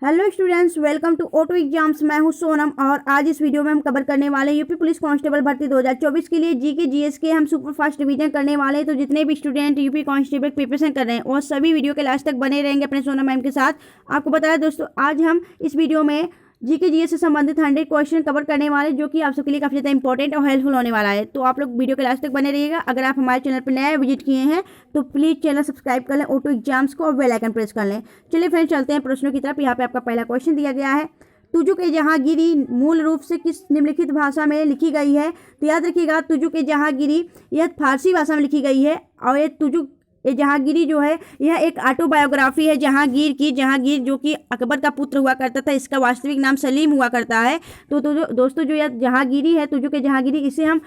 Hello students, welcome to auto exams. मैं हूं सोनम और आज इस वीडियो में हम कवर करने वाले हैं यूपी पुलिस कांस्टेबल भर्ती 2024 के लिए जीके जीएस के हम सुपर फास्ट रिवीजन करने वाले हैं। तो जितने भी स्टूडेंट यूपी कांस्टेबल प्रिपरेशन कर रहे हैं वो सभी वीडियो के लास्ट तक बने रहेंगे अपने सोनम मैम के साथ। आपको बताया दोस्तों, आज हम इस वीडियो में जीके जीएस से संबंधित 100 क्वेश्चन कवर करने वाले, जो कि आप सबके लिए काफी ज़्यादा इंपॉर्टेंट और हेल्पफुल होने वाला है। तो आप लोग वीडियो के लास्ट तक बने रहिएगा। अगर आप हमारे चैनल पर नया विजिट किए हैं तो प्लीज़ चैनल सब्सक्राइब कर लें, ऑटो एग्जाम्स को, और बेल आइकन प्रेस कर लें। चलिए फ्रेंड्स, चलते हैं प्रश्नों की तरफ। यहाँ पे आपका पहला क्वेश्चन दिया गया है, तुजुक ए जहांगीरी मूल रूप से किस निम्नलिखित भाषा में लिखी गई है? तो याद रखिएगा, तुजुक ए जहांगीरी यह फारसी भाषा में लिखी गई है। और ये तुजुक ये जहांगीरी जो है यह एक ऑटोबायोग्राफी है जहांगीर की। जहांगीर जो कि अकबर का पुत्र हुआ करता था, इसका वास्तविक नाम सलीम हुआ करता है। तो दोस्तों, जो यह जहांगीरी है, तुजुक ए जहांगीरी, इसे हम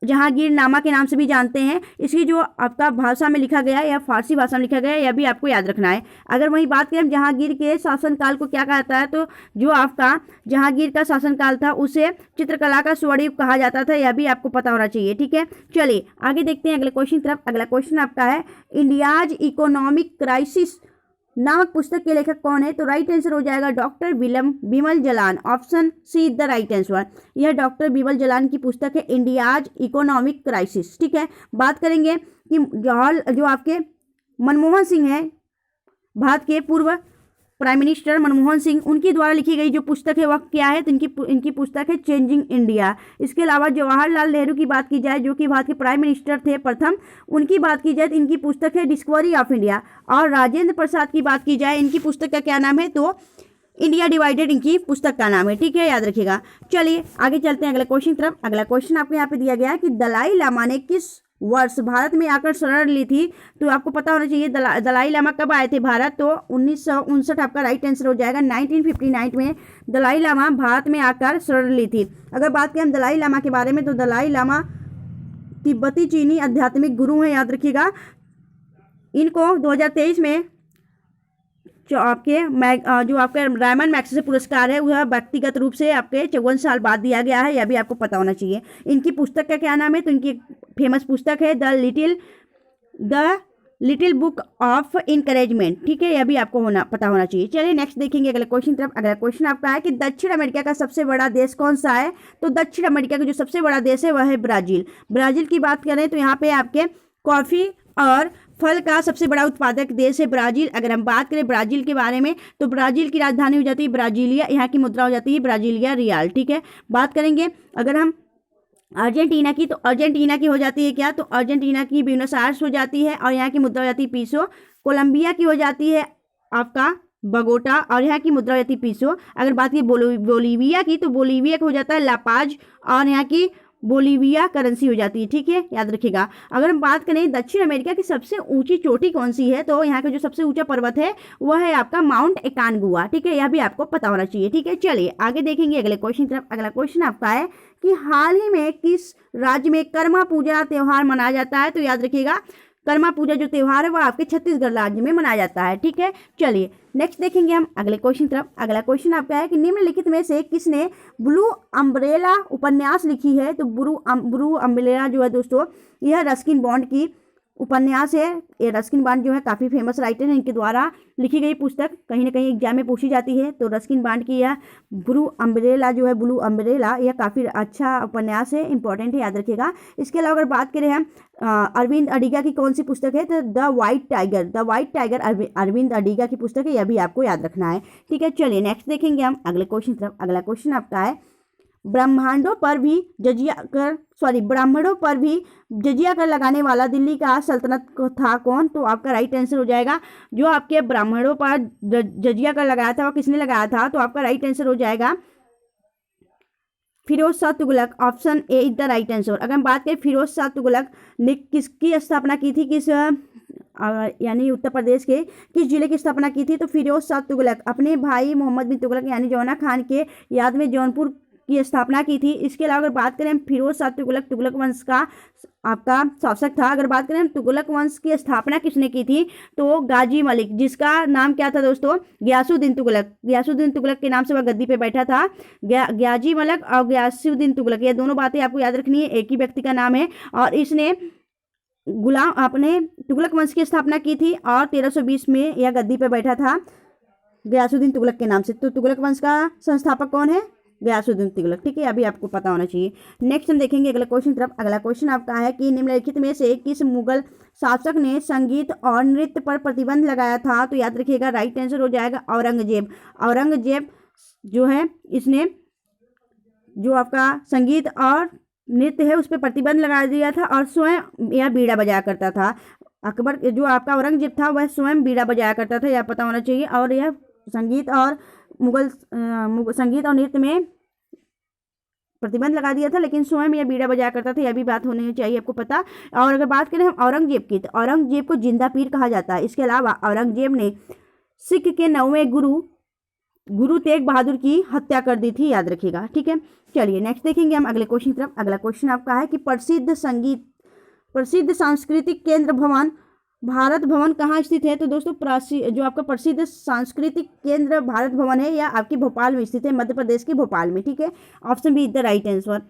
जहांगीरनामा के नाम से भी जानते हैं। इसकी जो आपका भाषा में लिखा गया है या फारसी भाषा में लिखा गया है, यह भी आपको याद रखना है। अगर वही बात करें जहांगीर के शासनकाल को क्या कहता है, तो जो आपका जहांगीर का शासनकाल था उसे चित्रकला का स्वर्णयुग कहा जाता था। यह भी आपको पता होना चाहिए। ठीक है, चलिए आगे देखते हैं अगले क्वेश्चन तरफ। अगला क्वेश्चन आपका है, इंडियाज इकोनॉमिक क्राइसिस नामक पुस्तक के लेखक कौन है? तो राइट आंसर हो जाएगा doctor Bimal Jalan. Option see the right answer. यह डॉक्टर बिमल जलान की पुस्तक है, इंडियाज इकोनॉमिक क्राइसिस। ठीक है, बात करेंगे कि जो आपके मनमोहन सिंह हैं, भारत के पूर्व प्राइम मिनिस्टर मनमोहन सिंह, उनके द्वारा लिखी गई जो पुस्तक है वह क्या है? तो इनकी पुस्तक है चेंजिंग इंडिया। इसके अलावा जवाहरलाल नेहरू की बात की जाए, जो कि भारत के प्राइम मिनिस्टर थे प्रथम, उनकी बात की जाए तो इनकी पुस्तक है डिस्कवरी ऑफ इंडिया। और राजेंद्र प्रसाद की बात की जाए, इनकी पुस्तक का क्या नाम है? तो इंडिया डिवाइडेड इनकी पुस्तक का नाम है। ठीक है, याद रखिएगा। चलिए आगे चलते हैं अगले क्वेश्चन तरफ। अगला क्वेश्चन आपको यहाँ पे दिया गया है कि दलाई लामा ने किस वर्ष भारत में आकर शरण ली थी? तो आपको पता होना चाहिए दलाई लामा कब आए थे भारत? तो 1959 आपका राइट आंसर हो जाएगा। 1959 में दलाई लामा भारत में आकर शरण ली थी। अगर बात करें दलाई लामा के बारे में, तो दलाई लामा तिब्बती चीनी आध्यात्मिक गुरु हैं, याद रखिएगा। इनको 2023 में जो आपके रायमन मैग्सेसे पुरस्कार है वह व्यक्तिगत रूप से आपके 54 साल बाद दिया गया है। यह भी आपको पता होना चाहिए। इनकी पुस्तक का क्या नाम है? तो इनकी फेमस पुस्तक है the little book of encouragement. ठीक है, यह भी आपको पता होना चाहिए। चलिए नेक्स्ट देखेंगे अगले क्वेश्चन तरफ। अगला क्वेश्चन आपका है कि दक्षिण अमेरिका का सबसे बड़ा देश कौन सा है? तो दक्षिण अमेरिका का जो सबसे बड़ा देश है वह है ब्राजील। ब्राजील की बात करें तो यहाँ पे आपके कॉफी और फल का सबसे बड़ा उत्पादक देश है ब्राजील। अगर हम बात करें ब्राजील के बारे में, तो ब्राजील की राजधानी हो जाती है ब्राजीलिया, यहाँ की मुद्रा हो जाती है ब्राजीलिया रियाल। ठीक है, बात करेंगे अगर हम अर्जेंटीना की, तो अर्जेंटीना की हो जाती है क्या? तो अर्जेंटीना की ब्यूनस आयर्स हो जाती है और यहाँ की मुद्रा हो जाती है पीसो। कोलंबिया की हो जाती है आपका बगोटा और यहाँ की मुद्रा हो जाती है पीसो। अगर बात की बोलीविया की, तो बोलीविया का हो जाता है लापाज और यहाँ की बोलीविया करेंसी हो जाती है। ठीक है, याद रखिएगा। अगर हम बात करें दक्षिण अमेरिका की सबसे ऊंची चोटी कौन सी है, तो यहाँ का जो सबसे ऊंचा पर्वत है वह है आपका माउंट एकानगुआ। ठीक है, यह भी आपको पता होना चाहिए। ठीक है, चलिए आगे देखेंगे अगले क्वेश्चन तरफ। अगला क्वेश्चन आपका है कि हाल ही में किस राज्य में कर्मा पूजा त्यौहार मनाया जाता है? तो याद रखिएगा, कर्मा पूजा जो त्यौहार है वह आपके छत्तीसगढ़ राज्य में मनाया जाता है। ठीक है, चलिए नेक्स्ट देखेंगे हम अगले क्वेश्चन तरफ। अगला क्वेश्चन आपका है कि निम्नलिखित में से किसने ब्लू अम्ब्रेला उपन्यास लिखी है? तो ब्लू अम्ब्रेला जो है दोस्तों, यह रस्किन बॉन्ड की उपन्यास है। ये रस्किन बॉन्ड जो है काफ़ी फेमस राइटर हैं, इनके द्वारा लिखी गई पुस्तक कहीं ना कहीं एग्जाम में पूछी जाती है। तो रस्किन बॉन्ड की यह ब्लू अम्ब्रेला यह काफ़ी अच्छा उपन्यास है, इंपॉर्टेंट है, याद रखिएगा। इसके अलावा अगर बात करें हम अरविंद अडिगा की कौन सी पुस्तक है, तो the white tiger Aravind Adiga की पुस्तक है, यह भी आपको याद रखना है। ठीक है, चलिए नेक्स्ट देखेंगे हम अगले क्वेश्चन तरफ। अगला क्वेश्चन आपका है, ब्राह्मणों पर भी जजिया कर लगाने वाला दिल्ली का सल्तनत था कौन? तो आपका राइट आंसर हो जाएगा, जो आपके ब्राह्मणों पर जजिया कर लगाया था वह किसने लगाया था? तो आपका राइट आंसर हो जाएगा Firoz Shah Tughlaq. Option A is the right answer. अगर हम बात करें फिरोज शाह तुगलक ने किसकी स्थापना की थी, यानी उत्तर प्रदेश के किस जिले की स्थापना की थी? तो फिरोज शाह तुगलक अपने भाई मोहम्मद बिन तुगलक यानी जौना खान के याद में जौनपुर की स्थापना की थी। इसके अलावा अगर बात करें फिरोज शाह तुगलक वंश का आपका शासक था। अगर बात करें तुगलक वंश की स्थापना किसने की थी? तो गाजी मलिक, जिसका नाम क्या था दोस्तों? गयासुद्दीन तुगलक के नाम से वह गद्दी पे बैठा था। गाजी मलिक और गयासुद्दीन तुगलक, ये दोनों बातें आपको याद रखनी है, एक ही व्यक्ति का नाम है। और इसने अपने तुगलक वंश की स्थापना की थी और 1320 में यह गद्दी पे बैठा था। गयासुद्दीन तुगलक के नाम से। तो तुगलक वंश का संस्थापक कौन है? गयासुद्दीन तुगलक। ठीक है, अभी आपको पता होना चाहिए। नेक्स्ट हम देखेंगे अगला क्वेश्चन तरफ। अगला क्वेश्चन आपका है कि निम्नलिखित में से किस मुगल शासक ने संगीत और नृत्य पर प्रतिबंध लगाया था? तो याद रखिएगा, राइट आंसर हो जाएगा औरंगजेब। औरंगजेब जो है इसने जो आपका संगीत और नृत्य है उस पर प्रतिबंध लगा दिया था और स्वयं यह बीड़ा बजाया करता था। अकबर जो आपका औरंगजेब था वह स्वयं बीड़ा बजाया करता था, यह पता होना चाहिए। और यह संगीत और संगीत और नृत्य में प्रतिबंध लगा दिया था, लेकिन स्वयं यह बीड़ा बजाया करता था, यह भी बात होनी चाहिए आपको पता। और अगर बात करें हम औरंगजेब की, तो औरंगजेब को जिंदा पीर कहा जाता है। इसके अलावा औरंगजेब ने सिख के 9वें गुरु तेग बहादुर की हत्या कर दी थी, याद रखिएगा। ठीक है, चलिए नेक्स्ट देखेंगे हम अगले क्वेश्चन की तरफ। अगला क्वेश्चन आपका है कि प्रसिद्ध सांस्कृतिक केंद्र भवन भारत भवन कहाँ स्थित है? तो दोस्तों जो आपका प्रसिद्ध सांस्कृतिक केंद्र भारत भवन है यह आपकी भोपाल में स्थित है, मध्य प्रदेश के भोपाल में। ठीक है, option B is the right answer.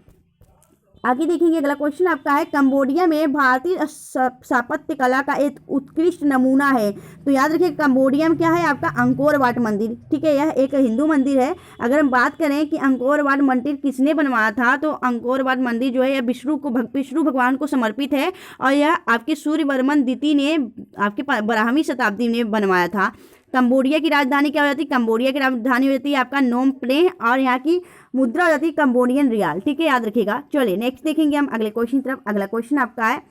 आगे देखेंगे अगला क्वेश्चन आपका है कंबोडिया में भारतीय स्थापत्य कला का एक उत्कृष्ट नमूना है। तो याद रखिए कंबोडिया में क्या है आपका अंकोर वाट मंदिर। ठीक है, यह एक हिंदू मंदिर है। अगर हम बात करें कि अंकोर वाट मंदिर किसने बनवाया था, तो अंकोर वाट मंदिर जो है यह विष्णु भगवान को समर्पित है और यह आपके सूर्यवर्मन द्वितीय ने आपके 12वीं शताब्दी में बनवाया था। कंबोडिया की राजधानी क्या हो जाती है? कंबोडिया की राजधानी हो जाती है आपका नोम प्लेह और यहाँ की मुद्रा हो जाती है कंबोडियन रियाल। ठीक है, याद रखिएगा। चलिए नेक्स्ट देखेंगे हम अगले क्वेश्चन तरफ। अगला क्वेश्चन आपका है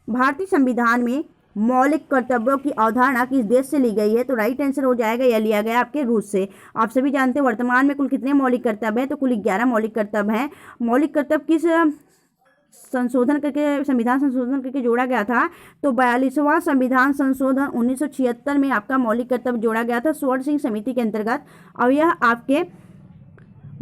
भारतीय संविधान में मौलिक कर्तव्यों की अवधारणा किस देश से ली गई है? तो राइट आंसर हो जाएगा यह लिया गया आपके रूस से। आप सभी जानते हैं वर्तमान में कुल कितने मौलिक कर्तव्य हैं? तो कुल 11 मौलिक कर्तव्य हैं। मौलिक कर्तव्य किस संविधान संशोधन करके जोड़ा गया था? तो 42वां संविधान संशोधन 1976 में आपका मौलिक कर्तव्य जोड़ा गया था स्वर्ण सिंह समिति के अंतर्गत, और यह आपके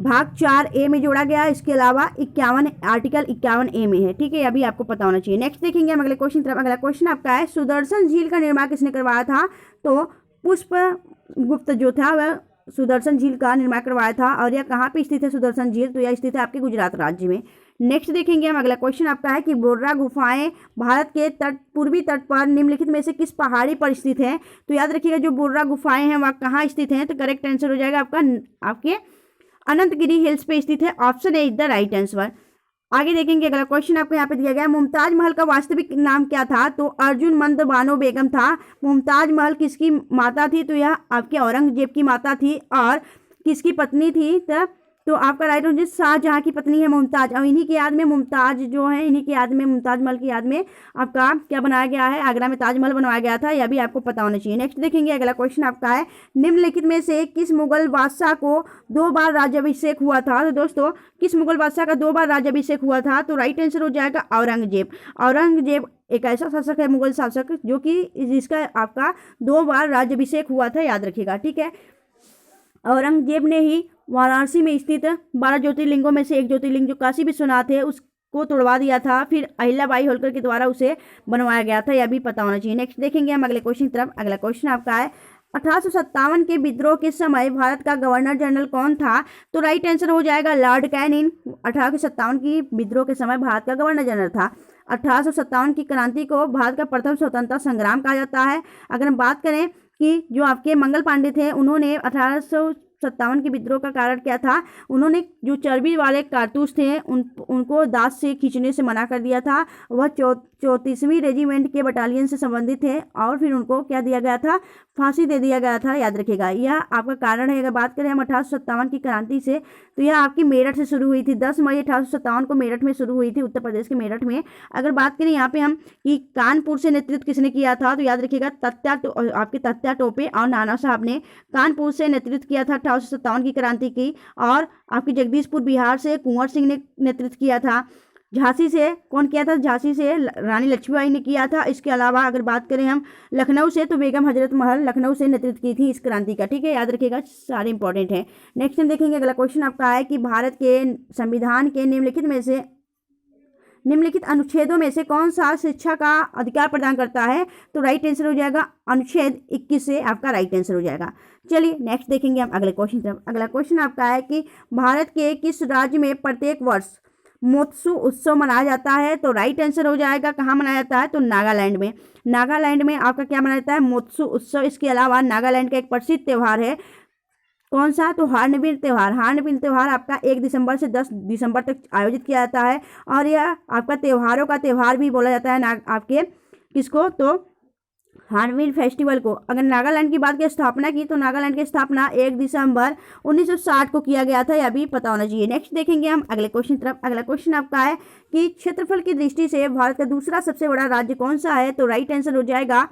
भाग 4A में जोड़ा गया। इसके अलावा आर्टिकल 51A में है। ठीक है, अभी आपको पता होना चाहिए। नेक्स्ट देखेंगे हम अगले क्वेश्चन तरफ। अगला क्वेश्चन आपका है सुदर्शन झील का निर्माण किसने करवाया था? तो पुष्पगुप्त जो था वह सुदर्शन झील का निर्माण करवाया था। और यह कहाँ पे स्थित है सुदर्शन झील? तो यह स्थित है आपके गुजरात राज्य में। नेक्स्ट देखेंगे हम अगला क्वेश्चन आपका है कि बोर्रा गुफाएं भारत के पूर्वी तट पर निम्नलिखित में से किस पहाड़ी पर स्थित है? तो याद रखिएगा जो बोर्रा गुफाएं हैं वह कहाँ स्थित हैं? तो करेक्ट आंसर हो जाएगा आपके अनंतगिरी हिल्स पे स्थित है। Option A is the right answer. आगे देखेंगे अगला क्वेश्चन आपको यहाँ पे दिया गया है मुमताज महल का वास्तविक नाम क्या था? तो अर्जुन मंद बानो बेगम था। मुमताज महल किसकी माता थी? तो यह आपके औरंगजेब की माता थी। और किसकी पत्नी थी? तो आपका राइट आंसर शाहजहां की पत्नी है मुमताज। और इन्हीं की याद में मुमताज जो है, इन्हीं की याद में मुमताज महल की याद में आपका क्या बनाया गया है? आगरा में ताजमहल बनवाया गया था, यह भी आपको पता होना चाहिए। नेक्स्ट देखेंगे अगला क्वेश्चन आपका है निम्नलिखित में से किस मुगल बादशाह को 2 बार राज्याभिषेक हुआ था? तो दोस्तों किस मुगल बादशाह का 2 बार राज्याभिषेक हुआ था? तो राइट आंसर हो जाएगा औरंगजेब। औरंगजेब एक ऐसा शासक है, मुगल शासक, जो कि जिसका आपका 2 बार राज्याभिषेक हुआ था, याद रखिएगा। ठीक है, औरंगजेब ने ही वाराणसी में स्थित 12 ज्योतिर्लिंगों में से एक ज्योतिर्लिंग जो काशी विश्वनाथ है उसको तोड़वा दिया था, फिर अहिल्याबाई होलकर के द्वारा उसे बनवाया गया था, यह भी पता होना चाहिए। नेक्स्ट देखेंगे हम अगले क्वेश्चन की तरफ। अगला क्वेश्चन आपका है 1857 के विद्रोह के समय भारत का गवर्नर जनरल कौन था? तो राइट आंसर हो जाएगा लॉर्ड कैनिंग। 1857 की विद्रोह के समय भारत का गवर्नर जनरल था। 1857 की क्रांति को भारत का प्रथम स्वतंत्रता संग्राम कहा जाता है। अगर हम बात करें कि जो आपके मंगल पांडे थे उन्होंने 1857 के विद्रोह का कारण क्या था? उन्होंने जो चर्बी वाले कारतूस थे उनको दांत से खींचने से मना कर दिया था। वह 34वीं रेजिमेंट के बटालियन से संबंधित थे और फिर उनको क्या दिया गया था? फांसी दे दिया गया था, याद रखिएगा। यह आपका कारण है। अगर बात करें हम 1857 की क्रांति से, तो यह आपकी मेरठ से शुरू हुई थी। 10 मई 1857 को मेरठ में शुरू हुई थी, उत्तर प्रदेश के मेरठ में। अगर बात करें यहाँ पे हम कि कानपुर से नेतृत्व किसने किया था, तो याद रखिएगा आपके तात्या टोपे और नाना साहब ने कानपुर से नेतृत्व किया था 1857 की क्रांति की। और आपकी जगदीशपुर बिहार से कुंवर सिंह ने नेतृत्व किया था। झांसी से कौन किया था? झांसी से रानी लक्ष्मीबाई ने किया था। इसके अलावा अगर बात करें हम लखनऊ से, तो बेगम हजरत महल लखनऊ से नेतृत्व की थी इस क्रांति का। ठीक है, याद रखिएगा, सारे इंपॉर्टेंट है। नेक्स्ट हम देखेंगे अगला क्वेश्चन आपका है कि भारत के संविधान के निम्नलिखित अनुच्छेदों में से कौन सा शिक्षा का अधिकार प्रदान करता है? तो राइट आंसर हो जाएगा अनुच्छेद 21 से आपका राइट आंसर हो जाएगा। चलिए नेक्स्ट देखेंगे हम अगले क्वेश्चन तरफ। अगला क्वेश्चन आपका है कि भारत के किस राज्य में प्रत्येक वर्ष मोत्सु उत्सव मनाया जाता है? तो राइट आंसर हो जाएगा कहाँ मनाया जाता है? तो नागालैंड में। नागालैंड में आपका क्या मनाया जाता है? मोत्सु उत्सव। इसके अलावा नागालैंड का एक प्रसिद्ध त्यौहार है कौन सा? तो हार्नबिल त्यौहार। हार्नबिल त्यौहार आपका 1 दिसंबर से 10 दिसंबर तक आयोजित किया जाता है और यह आपका त्योहारों का त्यौहार भी बोला जाता है आपके किसको? तो हार्नबिल फेस्टिवल को। अगर नागालैंड की बात की स्थापना की तो नागालैंड की स्थापना 1 दिसंबर 1960 को किया गया था, यह भी पता होना चाहिए। नेक्स्ट देखेंगे हम अगले क्वेश्चन तरफ। अगला क्वेश्चन आपका है कि क्षेत्रफल की दृष्टि से भारत का दूसरा सबसे बड़ा राज्य कौन सा है? तो राइट आंसर हो जाएगा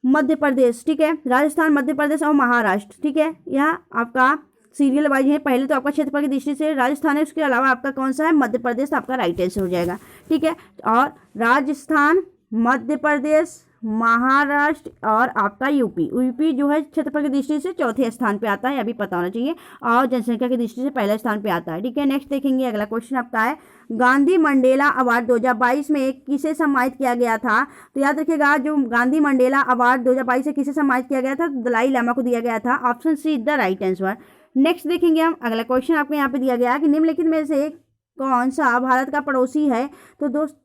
मध्य प्रदेश। ठीक है, राजस्थान, मध्य प्रदेश और महाराष्ट्र। ठीक है, यह आपका सीरियल वाइज है। पहले तो आपका क्षेत्रफल की दृष्टि से राजस्थान है, उसके अलावा आपका कौन सा है? मध्य प्रदेश, आपका राइट आंसर हो जाएगा। ठीक है, और राजस्थान, मध्य प्रदेश, महाराष्ट्र और आपका यूपी। यूपी जो है क्षेत्रफल की दृष्टि से चौथे स्थान पे आता है, अभी पता होना चाहिए, और जनसंख्या की दृष्टि से पहले स्थान पे आता है। ठीक है, नेक्स्ट देखेंगे अगला क्वेश्चन आपका है गांधी मंडेला अवार्ड 2022 में किसे सम्मानित किया गया था? तो याद रखिएगा, जो गांधी मंडेला अवार्ड 2022 से किसे सम्मानित किया गया था? दलाई लामा को दिया गया था। Option C is the right answer. Next देखेंगे हम अगला क्वेश्चन आपको यहाँ पे दिया गया है कि निम्नलिखित में से कौन सा भारत का पड़ोसी है? तो दोस्त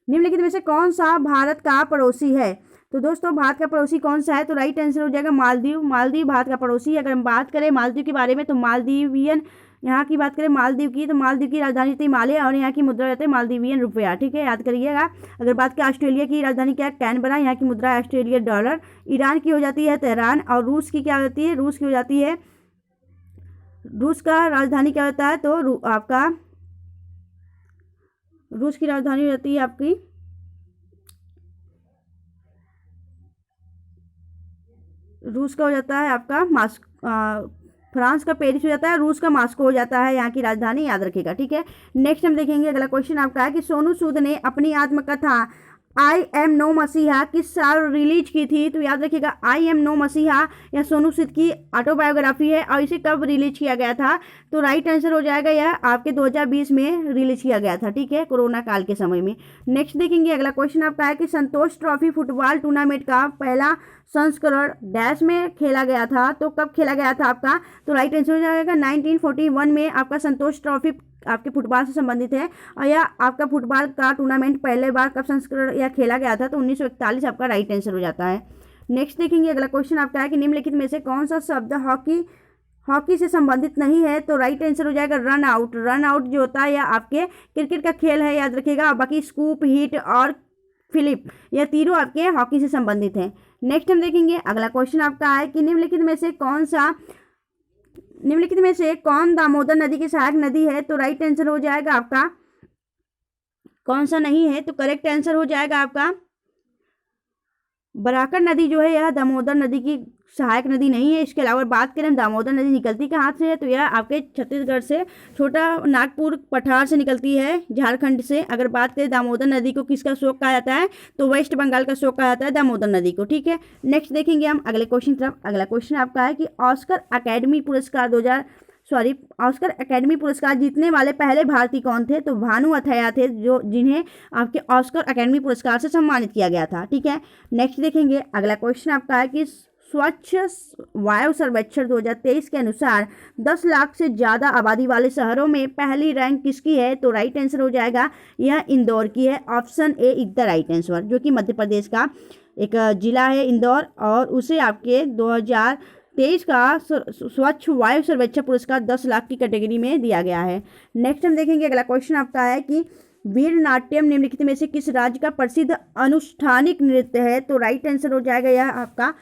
निम्नलिखित में से कौन सा भारत का पड़ोसी है? तो दोस्तों भारत का पड़ोसी कौन सा है? तो राइट आंसर हो जाएगा मालदीव। मालदीव भारत का पड़ोसी है। अगर हम बात करें मालदीव के बारे में तो मालदीवियन, यहाँ की बात करें मालदीव की तो मालदीव की राजधानी थी माले और यहाँ की मुद्रा रहती है मालदीवियन रुपया। ठीक है, याद करिएगा। अगर बात करें ऑस्ट्रेलिया की राजधानी क्या है? कैनबरा, यहाँ की मुद्रा है ऑस्ट्रेलियन डॉलर। ईरान की हो जाती है तेहरान और रूस की क्या होती है? रूस की हो जाती है, रूस का राजधानी क्या होता है? तो आपका रूस की राजधानी रहती है आपकी रूस का हो जाता है आपका फ्रांस का पेरिस हो जाता है, रूस का मॉस्को हो जाता है यहाँ की राजधानी, याद रखिएगा। ठीक है, नेक्स्ट हम देखेंगे अगला क्वेश्चन आपका है कि सोनू सूद ने अपनी आत्मकथा आई एम नो मसीहा किस साल रिलीज की थी? तो याद रखिएगा आई एम नो मसीहा यह सोनू सूद की ऑटोबायोग्राफी है और इसे कब रिलीज किया गया था? तो राइट आंसर हो जाएगा यह आपके 2020 में रिलीज किया गया था। ठीक है, कोरोना काल के समय में। नेक्स्ट देखेंगे अगला क्वेश्चन आपका है कि संतोष ट्रॉफी फुटबॉल टूर्नामेंट का पहला संस्करण डैश में खेला गया था, तो कब खेला गया था आपका? तो राइट आंसर हो जाएगा 1941 में आपका संतोष ट्रॉफी आपके फुटबॉल से संबंधित है और यह आपका फुटबॉल का टूर्नामेंट पहले बार कब संस्करण यह खेला गया था? तो 1941 आपका राइट आंसर हो जाता है। नेक्स्ट देखेंगे अगला क्वेश्चन आपका है कि निम्नलिखित में से कौन सा शब्द हॉकी से संबंधित नहीं है? तो राइट आंसर हो जाएगा रन आउट। रन आउट जो होता है यह आपके क्रिकेट का खेल है, याद रखिएगा। बाकी स्कूप, हिट और फिलिप यह तीनों आपके हॉकी से संबंधित हैं। नेक्स्ट हम देखेंगे अगला क्वेश्चन आपका है कि निम्नलिखित में से कौन दामोदर नदी की सहायक नदी है? तो राइट आंसर हो जाएगा आपका कौन सा नहीं है? तो करेक्ट आंसर हो जाएगा आपका बराकर नदी जो है यह दामोदर नदी की सहायक नदी नहीं है। इसके अलावा बात करें दामोदर नदी निकलती कहाँ से है? तो यह आपके छत्तीसगढ़ से छोटा नागपुर पठार से निकलती है, झारखंड से। अगर बात करें दामोदर नदी को किसका शोक कहा जाता है? तो वेस्ट बंगाल का शोक कहा जाता है दामोदर नदी को। ठीक है, नेक्स्ट देखेंगे हम अगले क्वेश्चन तरफ। अगला क्वेश्चन आपका है कि ऑस्कर अकेडमी पुरस्कार जीतने वाले पहले भारतीय कौन थे? तो भानु अथैया थे, जिन्हें आपके ऑस्कर अकेडमी पुरस्कार से सम्मानित किया गया था। ठीक है, नेक्स्ट देखेंगे अगला क्वेश्चन आपका है कि स्वच्छ वायु सर्वेक्षण 2023 के अनुसार 10 लाख से ज़्यादा आबादी वाले शहरों में पहली रैंक किसकी है? तो राइट आंसर हो जाएगा यह इंदौर की है। Option A is the right answer, जो कि मध्य प्रदेश का एक जिला है इंदौर, और उसे आपके 2023 का स्वच्छ वायु सर्वेक्षण पुरस्कार 10 लाख की कैटेगरी में दिया गया है। नेक्स्ट हम देखेंगे अगला क्वेश्चन आपका है कि वीर नाट्यम निम्नलिखित में से किस राज्य का प्रसिद्ध अनुष्ठानिक नृत्य है? तो राइट आंसर हो जाएगा यह आपका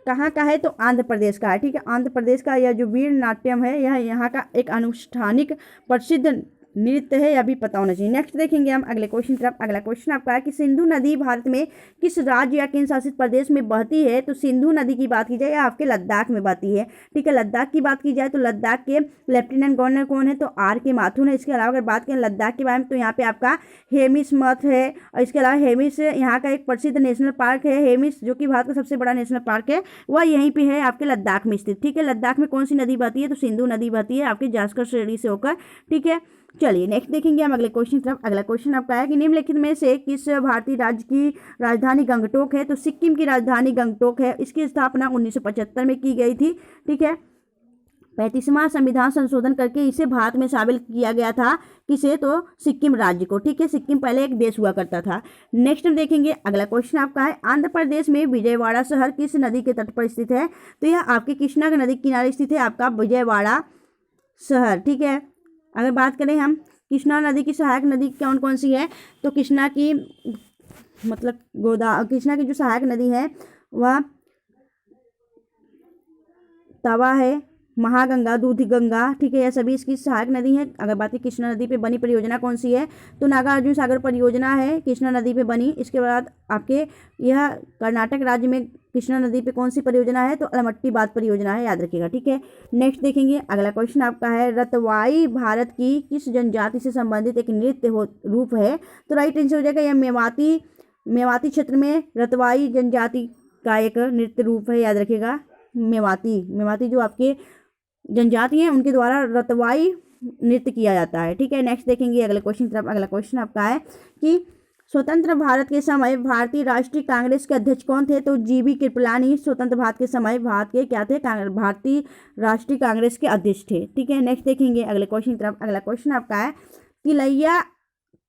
कहाँ का है? तो आंध्र प्रदेश का है। ठीक है, आंध्र प्रदेश का यह जो वीर नाट्यम है यह यहाँ का एक अनुष्ठानिक प्रसिद्ध नृत्य है, यह भी पता होना चाहिए। नेक्स्ट देखेंगे हम अगले क्वेश्चन तरफ। अगला क्वेश्चन आपका है कि सिंधु नदी भारत में किस राज्य या केंद्र शासित प्रदेश में बहती है? तो सिंधु नदी की बात की जाए या आपके लद्दाख में बहती है। ठीक है, लद्दाख की बात की जाए तो लद्दाख के लेफ्टिनेंट गवर्नर कौन है? तो आर के माथुर है। इसके अलावा अगर बात करें लद्दाख के बारे में तो यहाँ पे आपका हेमिस मठ है, और इसके अलावा हेमिस यहाँ का एक प्रसिद्ध नेशनल पार्क है। हेमिस जो कि भारत का सबसे बड़ा नेशनल पार्क है, वह यहीं पे है आपके लद्दाख में स्थित। ठीक है, लद्दाख में कौन सी नदी बहती है? तो सिंधु नदी बहती है आपके जास्कर श्रेणी से होकर। ठीक है, चलिए नेक्स्ट देखेंगे हम अगले क्वेश्चन तरफ। अगला क्वेश्चन आपका है कि निम्नलिखित में से किस भारतीय राज्य की राजधानी गंगटोक है? तो सिक्किम की राजधानी गंगटोक है। इसकी स्थापना 1975 में की गई थी। ठीक है, 35वां संविधान संशोधन करके इसे भारत में शामिल किया गया था। किसे? तो सिक्किम राज्य को। ठीक है, सिक्किम पहले एक देश हुआ करता था। नेक्स्ट हम देखेंगे अगला क्वेश्चन आपका है, आंध्र प्रदेश में विजयवाड़ा शहर किस नदी के तट पर स्थित है? तो यह आपके कृष्णा नदी के किनारे स्थित है आपका विजयवाड़ा शहर। ठीक है, अगर बात करें हम कृष्णा नदी की सहायक नदी कौन कौन सी है, तो कृष्णा की मतलब कृष्णा की जो सहायक नदी है वह तवा है, महागंगा, दूधगंगा। ठीक है, यह सभी इसकी सहायक नदी है। अगर बात की कृष्णा नदी पे बनी परियोजना कौन सी है, तो नागार्जुन सागर परियोजना है कृष्णा नदी पे बनी। इसके बाद आपके यह कर्नाटक राज्य में कृष्णा नदी पे कौन सी परियोजना है, तो अलमट्टी बांध परियोजना है, याद रखिएगा। ठीक है, नेक्स्ट देखेंगे अगला क्वेश्चन आपका है, रतवाई भारत की किस जनजाति से संबंधित एक नृत्य रूप है? तो राइट आंसर हो जाएगा यह मेवाती क्षेत्र में रतवाई जनजाति का एक नृत्य रूप है, याद रखिएगा। मेवाती जो आपके जनजाति हैं उनके द्वारा रतवाई नृत्य किया जाता है। ठीक है, नेक्स्ट देखेंगे अगले क्वेश्चन तरफ। अगला क्वेश्चन आपका है कि स्वतंत्र भारत के समय भारतीय राष्ट्रीय कांग्रेस के अध्यक्ष कौन थे? तो जीबी कृपलानी स्वतंत्र भारत के समय भारत के क्या थे? भारतीय राष्ट्रीय कांग्रेस के अध्यक्ष थे। ठीक है, नेक्स्ट देखेंगे अगले क्वेश्चन तरफ। अगला क्वेश्चन आपका है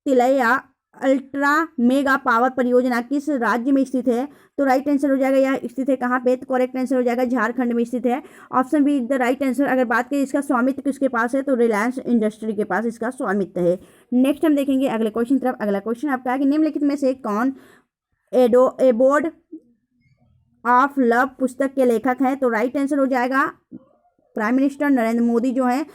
तिलैया अल्ट्रा मेगा पावर परियोजना किस राज्य में स्थित है? तो राइट आंसर हो जाएगा यह स्थित है कहाँ पे? तो करेक्ट आंसर हो जाएगा झारखंड में स्थित है। Option be the right answer. अगर बात करें इसका स्वामित्व किसके पास है, तो रिलायंस इंडस्ट्री के पास इसका स्वामित्व है। नेक्स्ट हम देखेंगे अगले क्वेश्चन तरफ। अगला क्वेश्चन आपका है कि निम्नलिखित में से कौन एबोर्ड ऑफ लव पुस्तक के लेखक हैं? तो राइट आंसर हो जाएगा प्राइम मिनिस्टर नरेंद्र मोदी जो है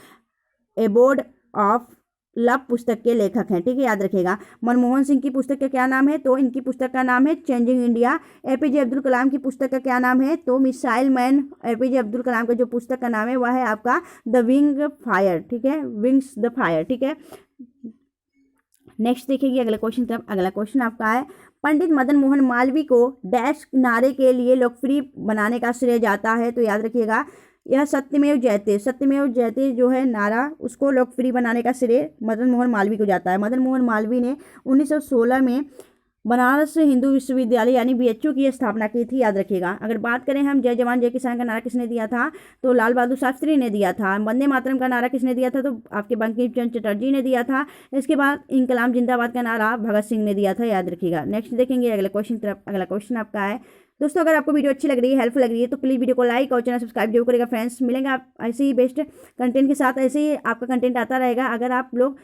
एबोर्ड ऑफ लव पुस्तक के लेखक हैं। ठीक है, याद रखिएगा। मनमोहन सिंह की पुस्तक का क्या नाम है? तो इनकी पुस्तक का नाम है changing India. APJ Abdul Kalam की पुस्तक का क्या नाम है? तो missile man. APJ Abdul Kalam का जो पुस्तक का नाम है वह है आपका द विंग फायर। ठीक है, विंग्स द फायर। ठीक है, नेक्स्ट देखिए अगले क्वेश्चन तरफ। अगला क्वेश्चन आपका है, पंडित मदन मोहन मालवीय को डैश नारे के लिए लोकप्रिय बनाने का श्रेय जाता है? तो याद रखिएगा यह सत्यमेव जयते जो है नारा, उसको लोकप्रिय बनाने का श्रेय मदन मोहन मालवीय को जाता है। मदन मोहन मालवीय ने 1916 में बनारस हिंदू विश्वविद्यालय यानी बीएचयू की स्थापना की थी, याद रखिएगा। अगर बात करें हम जय जवान जय किसान का नारा किसने दिया था? तो लाल बहादुर शास्त्री ने दिया था। वंदे मातरम का नारा किसने दिया था? तो आपके बंकिम चंद्र चटर्जी ने दिया था। इसके बाद इंकलाब जिंदाबाद का नारा भगत सिंह ने दिया था, याद रखिएगा। नेक्स्ट देखेंगे अगले क्वेश्चन तरफ। अगला क्वेश्चन आपका है, दोस्तों अगर आपको वीडियो अच्छी लग रही है, हेल्पफुल लग रही है, तो प्लीज़ वीडियो को लाइक और चैनल सब्सक्राइब जरूर करेगा फ्रेंड्स। मिलेंगे आप ऐसे ही बेस्ट कंटेंट के साथ, ऐसे ही आपका कंटेंट आता रहेगा अगर आप लोग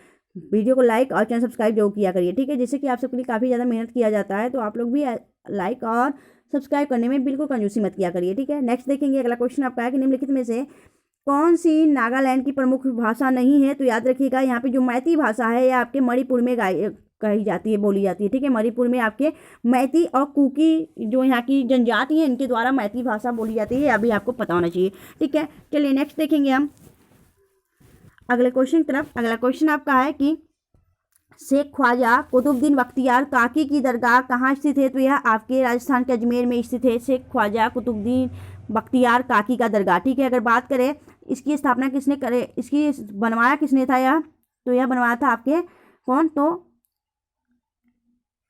वीडियो को लाइक और चैनल सब्सक्राइब जरूर किया करिए। ठीक है, जिससे कि आप सबके लिए काफ़ी ज़्यादा मेहनत किया जाता है, तो आप लोग भी लाइक और सब्सक्राइब करने में बिल्कुल कंजूसी मत किया करिए। ठीक है, नेक्स्ट देखेंगे अगला क्वेश्चन आपका है कि निम्नलिखित में से कौन सी नागालैंड की प्रमुख भाषा नहीं है? तो याद रखिएगा यहाँ पे जो मैती भाषा है यह आपके मणिपुर में कही जाती है, बोली जाती है। ठीक है, मणिपुर में आपके मैती और कुकी जो यहाँ की जनजाति है इनके द्वारा मैती भाषा बोली जाती है, अभी आपको पता होना चाहिए। ठीक है, चलिए नेक्स्ट देखेंगे हम अगले क्वेश्चन तरफ। अगला क्वेश्चन आपका है कि शेख ख्वाजा कुतुबुद्दीन बख्तियार काकी की दरगाह कहाँ स्थित है? तो यह आपके राजस्थान के अजमेर में स्थित है, शेख ख्वाजा कुतुबुद्दीन बख्तियार काकी का दरगाह। ठीक है, अगर बात करें इसकी स्थापना किसने करे, इसकी बनवाया किसने था यह? तो यह बनवाया था आपके कौन? तो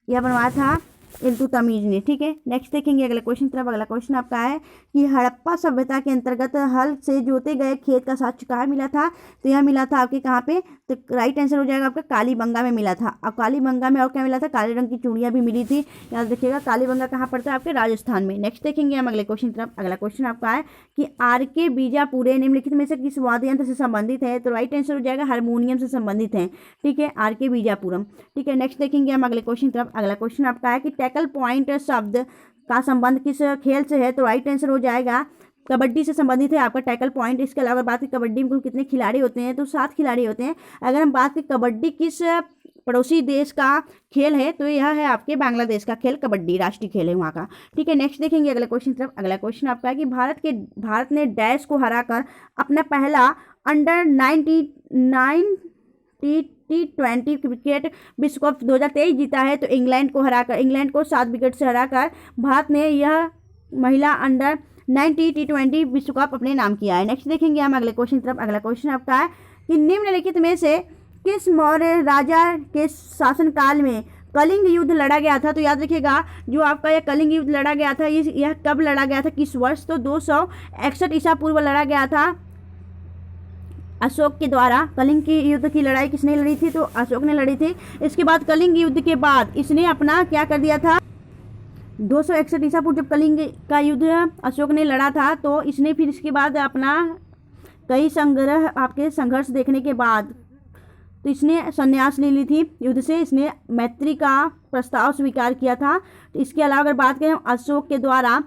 यह बनवाया था इल्तुतमिश ने। ठीक है, नेक्स्ट देखेंगे अगला क्वेश्चन तरफ। अगला क्वेश्चन आपका है कि हड़प्पा सभ्यता के अंतर्गत हल से जोते गए खेत का साक्ष्य कहाँ मिला था? तो यह मिला था आपके कहाँ पे? तो राइट आंसर हो जाएगा आपका कालीबंगा में मिला था। अब कालीबंगा में और क्या मिला था? काले रंग की चूड़ियाँ भी मिली थी, याद रखिएगा। कालीबंगा कहाँ पड़ता है? आपके राजस्थान में। नेक्स्ट देखेंगे हम अगले क्वेश्चन तरफ। अगला क्वेश्चन आपका है कि आर.के. बीजापुरे निम्नलिखित में से किस वाद्य यंत्र से संबंधित है? तो राइट आंसर हो जाएगा हारमोनियम से संबंधित है। ठीक है, आर.के. बीजापुरम। ठीक है, नेक्स्ट देखेंगे हम अगले क्वेश्चन तरफ। अगला क्वेश्चन आपका है कि टैकल पॉइंट शब्द का संबंध किस खेल से है? तो राइट आंसर हो जाएगा कबड्डी से संबंधित है आपका टैकल पॉइंट। इसके अलावा बात की कबड्डी में कुल कितने खिलाड़ी होते हैं? तो 7 खिलाड़ी होते हैं। अगर हम बात करें कबड्डी किस पड़ोसी देश का खेल है, तो यह है आपके बांग्लादेश का खेल, कबड्डी राष्ट्रीय खेल है वहाँ का। ठीक है, नेक्स्ट देखेंगे अगले क्वेश्चन तरफ। अगला क्वेश्चन आपका है कि भारत ने डैश को हराकर अपना पहला अंडर 19 T20 क्रिकेट विश्व कप 2023 जीता है। तो इंग्लैंड को 7 विकेट से हराकर भारत ने यह महिला अंडर 19 T20 विश्व कप अपने नाम किया है। नेक्स्ट देखेंगे हम अगले क्वेश्चन तरफ। अगला क्वेश्चन आपका है कि निम्नलिखित में से किस मौर्य राजा के शासनकाल में कलिंग युद्ध लड़ा गया था? तो याद रखिएगा जो आपका यह कलिंग युद्ध लड़ा गया था यह कब लड़ा गया था, किस वर्ष? तो 261 ईसा पूर्व लड़ा गया था। अशोक के द्वारा कलिंग की युद्ध की लड़ाई किसने लड़ी थी? तो अशोक ने लड़ी थी। इसके बाद कलिंग युद्ध के बाद इसने अपना क्या कर दिया था? 261 ईसा पूर्व जब कलिंग का युद्ध अशोक ने लड़ा था तो इसने फिर इसके बाद अपना कई संघर्ष देखने के बाद तो इसने संन्यास ले ली थी युद्ध से। इसने मैत्री का प्रस्ताव स्वीकार किया था। तो इसके अलावा अगर बात करें, अशोक के द्वारा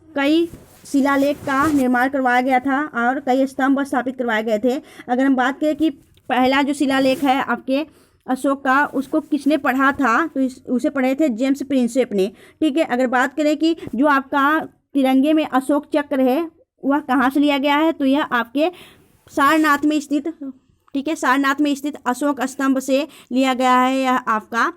कई शिलालेख का निर्माण करवाया गया था और कई स्तंभ स्थापित करवाए गए थे। अगर हम बात करें कि पहला जो शिलालेख है आपके अशोक का, उसको किसने पढ़ा था? तो उसे पढ़े थे जेम्स प्रिंसेप ने। ठीक है। अगर बात करें कि जो आपका तिरंगे में अशोक चक्र है वह कहाँ से लिया गया है? तो यह आपके सारनाथ में स्थित, ठीक है, सारनाथ में स्थित अशोक स्तंभ से लिया गया है। यह आपका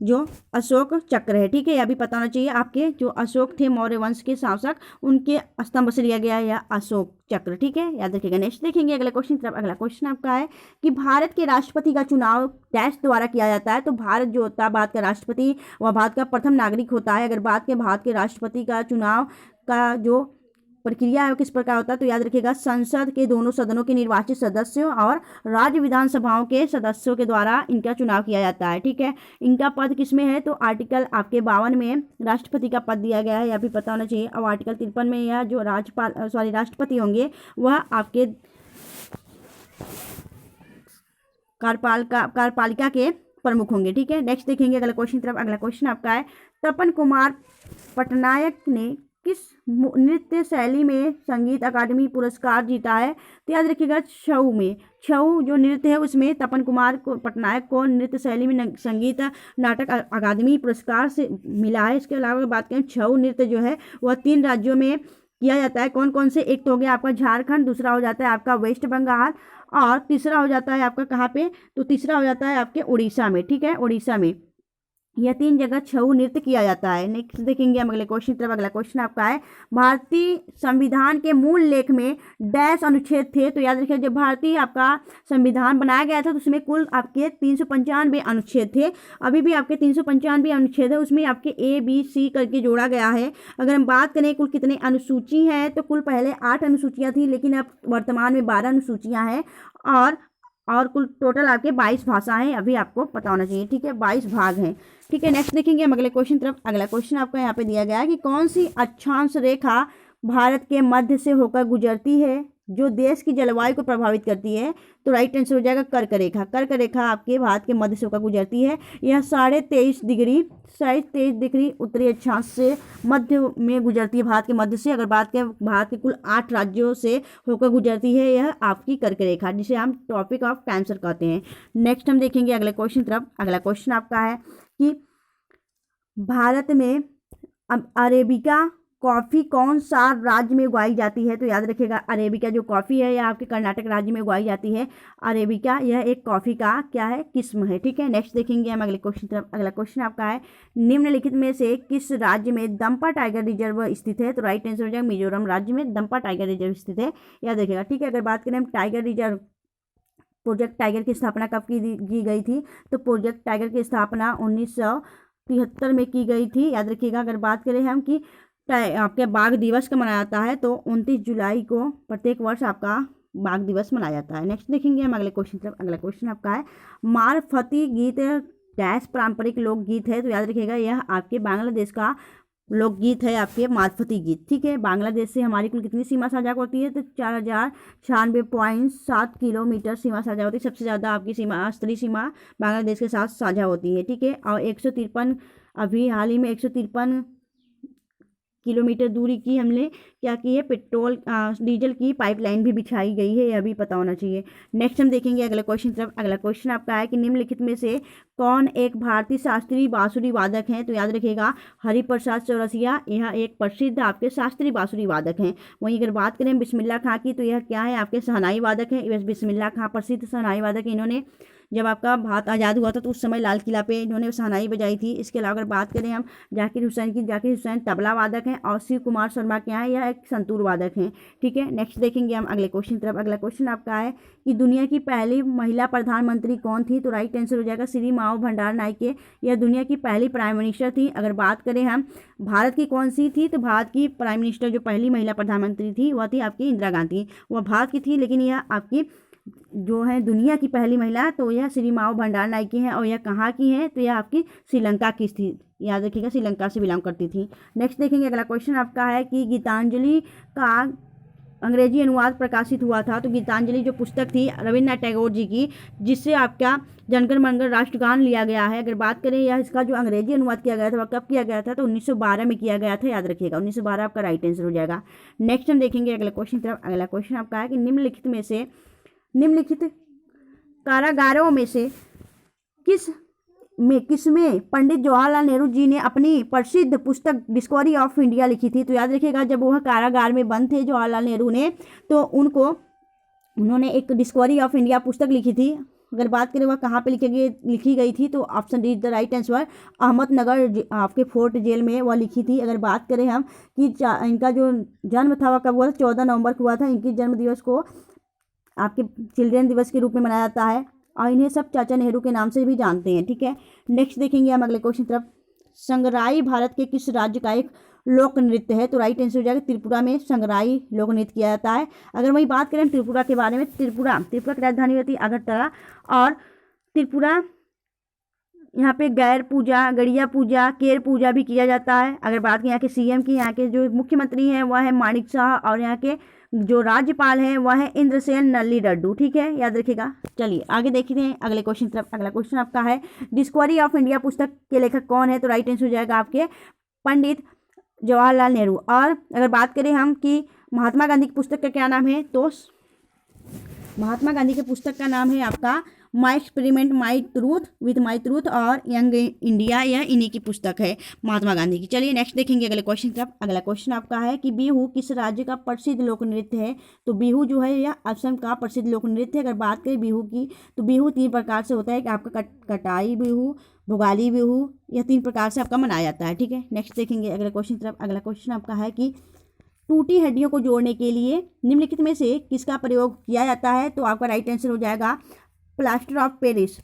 जो अशोक चक्र है, ठीक है, यह भी पता होना चाहिए। आपके जो अशोक थे मौर्य वंश के शासक, उनके स्तंभ से लिया गया है यह अशोक चक्र, ठीक है, याद रखिएगा। नेक्स्ट देखेंगे अगला क्वेश्चन तरफ। अगला क्वेश्चन आपका है कि भारत के राष्ट्रपति का चुनाव डैश द्वारा किया जाता है? तो भारत जो होता है, भारत का राष्ट्रपति वह भारत का प्रथम नागरिक होता है। अगर बात करें भारत के राष्ट्रपति का चुनाव का जो प्रक्रिया है किस प्रकार होता है? तो याद रखिएगा, संसद के दोनों सदनों के निर्वाचित सदस्यों और राज्य विधानसभाओं के सदस्यों के द्वारा इनका चुनाव किया जाता है। ठीक है। इनका पद किसमें है? तो आर्टिकल आपके 52 में राष्ट्रपति का पद दिया गया है, यह भी पता होना चाहिए। और आर्टिकल 53 में यह जो राष्ट्रपति होंगे वह आपके कार्यपालिका के प्रमुख होंगे। ठीक है। नेक्स्ट देखेंगे अगला क्वेश्चन तरफ। अगला क्वेश्चन आपका है, तपन कुमार पटनायक ने किस नृत्य शैली में संगीत अकादमी पुरस्कार जीता है? तो याद रखिएगा, छऊ में। छऊ जो नृत्य है उसमें तपन कुमार पटनायक को नृत्य शैली में संगीत नाटक अकादमी पुरस्कार से मिला है। इसके अलावा बात करें, छऊ नृत्य जो है वह 3 राज्यों में किया जाता है। कौन कौन से? एक तो हो गया आपका झारखंड, दूसरा हो जाता है आपका वेस्ट बंगाल और तीसरा हो जाता है आपका कहाँ पे? तो तीसरा हो जाता है आपके उड़ीसा में। ठीक है, उड़ीसा में यह 3 जगह छऊ नृत्य किया जाता है। नेक्स्ट देखेंगे हम अगले क्वेश्चन तरफ। अगला क्वेश्चन आपका है, भारतीय संविधान के मूल लेख में डैश अनुच्छेद थे? तो याद रखिए, जब भारतीय आपका संविधान बनाया गया था तो उसमें कुल आपके 395 अनुच्छेद थे। अभी भी आपके 395 अनुच्छेद है, उसमें आपके ABC करके जोड़ा गया है। अगर हम बात करें कुल कितने अनुसूची हैं, तो कुल पहले 8 अनुसूचियाँ थी, लेकिन अब वर्तमान में 12 अनुसूचियाँ हैं और कुल टोटल आपके 22 भाषाएं अभी आपको पता होना चाहिए। ठीक है, 22 भाग हैं। ठीक है। नेक्स्ट देखेंगे हम अगले क्वेश्चन तरफ। अगला क्वेश्चन आपका यहाँ पे दिया गया है कि कौन सी अक्षांश रेखा भारत के मध्य से होकर गुजरती है जो देश की जलवायु को प्रभावित करती है? तो राइट आंसर हो जाएगा कर्क रेखा। कर्क रेखा आपके भारत के मध्य से होकर गुजरती है। यह 23.5 डिग्री उत्तरी अक्षांश से मध्य में गुजरती है, भारत के मध्य से। अगर बात करें भारत के कुल 8 राज्यों से होकर गुजरती है यह आपकी कर्क रेखा, जिसे हम ट्रॉपिक ऑफ कैंसर कहते हैं। नेक्स्ट हम देखेंगे अगले क्वेश्चन तरफ। अगला क्वेश्चन आपका है कि भारत में अरेबिका कॉफ़ी कौन सा राज्य में उगाई जाती है? तो याद रखिएगा, अरेबिका जो कॉफ़ी है यह आपके कर्नाटक राज्य में उगाई जाती है। अरेबिका यह एक कॉफ़ी का क्या है? किस्म है। ठीक है। नेक्स्ट देखेंगे हम अगले क्वेश्चन तरफ। अगला क्वेश्चन आपका है, निम्नलिखित में से किस राज्य में दंपा टाइगर रिजर्व स्थित है? तो राइट आंसर हो जाएगा मिजोरम राज्य में दंपा टाइगर रिजर्व स्थित है, याद रखिएगा। ठीक है। अगर बात करें हम टाइगर रिजर्व, प्रोजेक्ट टाइगर की स्थापना कब की गई थी? तो प्रोजेक्ट टाइगर की स्थापना 1973 में की गई थी, याद रखिएगा। अगर बात करें हम कि आपके बाघ दिवस का मनाया जाता है तो 29 जुलाई को प्रत्येक वर्ष आपका बाघ दिवस मनाया जाता है। नेक्स्ट देखेंगे हम अगले क्वेश्चन तरफ। अगला क्वेश्चन आपका है, मारफती गीत डैश पारंपरिक लोकगीत है? तो याद रखिएगा, यह आपके बांग्लादेश का लोकगीत है, आपके मारफती गीत। ठीक है। बांग्लादेश से हमारी कुल कितनी सीमा साझा होती है? तो 4096.7 किलोमीटर सीमा साझा होती है। सबसे ज़्यादा आपकी सीमा स्तरीय सीमा बांग्लादेश के साथ साझा होती है। ठीक है। और 153 अभी हाल ही में 153 किलोमीटर दूरी की हमने क्या की है? पेट्रोल डीजल की पाइपलाइन भी बिछाई गई है, यह भी पता होना चाहिए। नेक्स्ट हम देखेंगे अगले क्वेश्चन तरफ। अगला क्वेश्चन आपका है कि निम्नलिखित में से कौन एक भारतीय शास्त्रीय बांसुरी वादक हैं? तो याद रखिएगा, हरिप्रसाद चौरसिया यह एक प्रसिद्ध आपके शास्त्रीय बांसुरी वादक हैं। वहीं अगर बात करें बिस्मिल्लाह खां की, तो यह क्या है? आपके शहनाई वादक हैं। बिस्मिल्लाह खां प्रसिद्ध शहनाई वादक हैं। इन्होंने जब आपका भारत आज़ाद हुआ था तो उस समय लाल किला पे इन्होंने शहनाई बजाई थी। इसके अलावा अगर बात करें हम जाकिर हुसैन की, जाकिर हुसैन तबला वादक हैं और शिव कुमार शर्मा क्या है? यह एक संतूर वादक हैं। ठीक है। नेक्स्ट देखेंगे हम अगले क्वेश्चन तरफ। अगला क्वेश्चन आपका है कि दुनिया की पहली महिला प्रधानमंत्री कौन थी? तो राइट आंसर हो जाएगा श्री माओ भंडार नायके, यह दुनिया की पहली प्राइम मिनिस्टर थी। अगर बात करें हम भारत की कौन सी थी, तो भारत की प्राइम मिनिस्टर जो पहली महिला प्रधानमंत्री थी वह थी आपकी इंदिरा गांधी। वह भारत की थी, लेकिन यह आपकी जो है दुनिया की पहली महिला, तो यह श्रीमाओ भंडार नायकी हैं। और यह कहाँ की हैं, तो यह आपकी श्रीलंका की थी, याद रखिएगा, श्रीलंका से बिलोंग करती थी। नेक्स्ट देखेंगे अगला क्वेश्चन आपका है कि गीतांजलि का अंग्रेजी अनुवाद प्रकाशित हुआ था। तो गीतांजलि जो पुस्तक थी रविन्द्रनाथ टैगोर जी की, जिससे आपका जनगण मनगण राष्ट्रगान लिया गया है। अगर बात करें यह इसका जो अंग्रेजी अनुवाद किया गया था वह कब किया गया था, तो 1912 में किया गया था, याद रखिएगा, 1912 आपका राइट आंसर हो जाएगा। नेक्स्ट हम देखेंगे अगला क्वेश्चन तरफ। अगला क्वेश्चन आपका है कि निम्नलिखित कारागारों में से किसमें पंडित जवाहरलाल नेहरू जी ने अपनी प्रसिद्ध पुस्तक डिस्कवरी ऑफ इंडिया लिखी थी। तो याद रखिएगा, जब वह कारागार में बंद थे जवाहरलाल नेहरू ने, तो उन्होंने एक डिस्कवरी ऑफ इंडिया पुस्तक लिखी थी। अगर बात करें वह कहाँ पे लिखी गई थी, तो option D is the right answer, Ahmednagar आपके फोर्ट जेल में वह लिखी थी। अगर बात करें हम कि इनका जो जन्म था वह कब हुआ था, 14 नवंबर को हुआ था। इनके जन्म दिवस को आपके चिल्ड्रेन दिवस के रूप में मनाया जाता है और इन्हें सब चाचा नेहरू के नाम से भी जानते हैं, ठीक है। नेक्स्ट देखेंगे हम अगले क्वेश्चन तरफ। संगराई भारत के किस राज्य का एक लोक नृत्य है, तो राइट आंसर हो जाएगा त्रिपुरा में संगराई लोक नृत्य किया जाता है। अगर वही बात करें त्रिपुरा के बारे में, त्रिपुरा की राजधानी होती है अगरतला, और त्रिपुरा यहाँ पे गैर पूजा, गड़िया पूजा, केर पूजा भी किया जाता है। अगर बात करें यहाँ के सीएम की, यहाँ के जो मुख्यमंत्री हैं वह है मानिक शाह, और यहाँ के जो राज्यपाल हैं वह है इंद्रसेन नल्ली डड्डू, ठीक है, याद रखिएगा। चलिए आगे देखते हैं अगले क्वेश्चन तरफ। अगला क्वेश्चन आपका है डिस्कवरी ऑफ इंडिया पुस्तक के लेखक कौन है, तो राइट आंसर हो जाएगा आपके पंडित जवाहरलाल नेहरू। और अगर बात करें हम कि महात्मा गांधी की पुस्तक का क्या नाम है, तो महात्मा गांधी के पुस्तक का नाम है आपका माई एक्सपेरिमेंट माई ट्रूथ और यंग इंडिया, यह इन्हीं की पुस्तक है महात्मा गांधी की। चलिए नेक्स्ट देखेंगे अगले क्वेश्चन तरफ। अगला क्वेश्चन आपका है कि बिहू किस राज्य का प्रसिद्ध लोक नृत्य है, तो बिहू जो है यह असम का प्रसिद्ध लोक नृत्य है। अगर बात करें बिहू की, तो बिहू 3 प्रकार से होता है कि आपका कटाई बिहू, भोगाली बिहू, यह 3 प्रकार से आपका मनाया जाता है, ठीक है। नेक्स्ट देखेंगे अगले क्वेश्चन तरफ। अगला क्वेश्चन आपका है कि टूटी हड्डियों को जोड़ने के लिए निम्नलिखित में से किसका प्रयोग किया जाता है, तो आपका राइट आंसर हो जाएगा प्लास्टर ऑफ पेरिस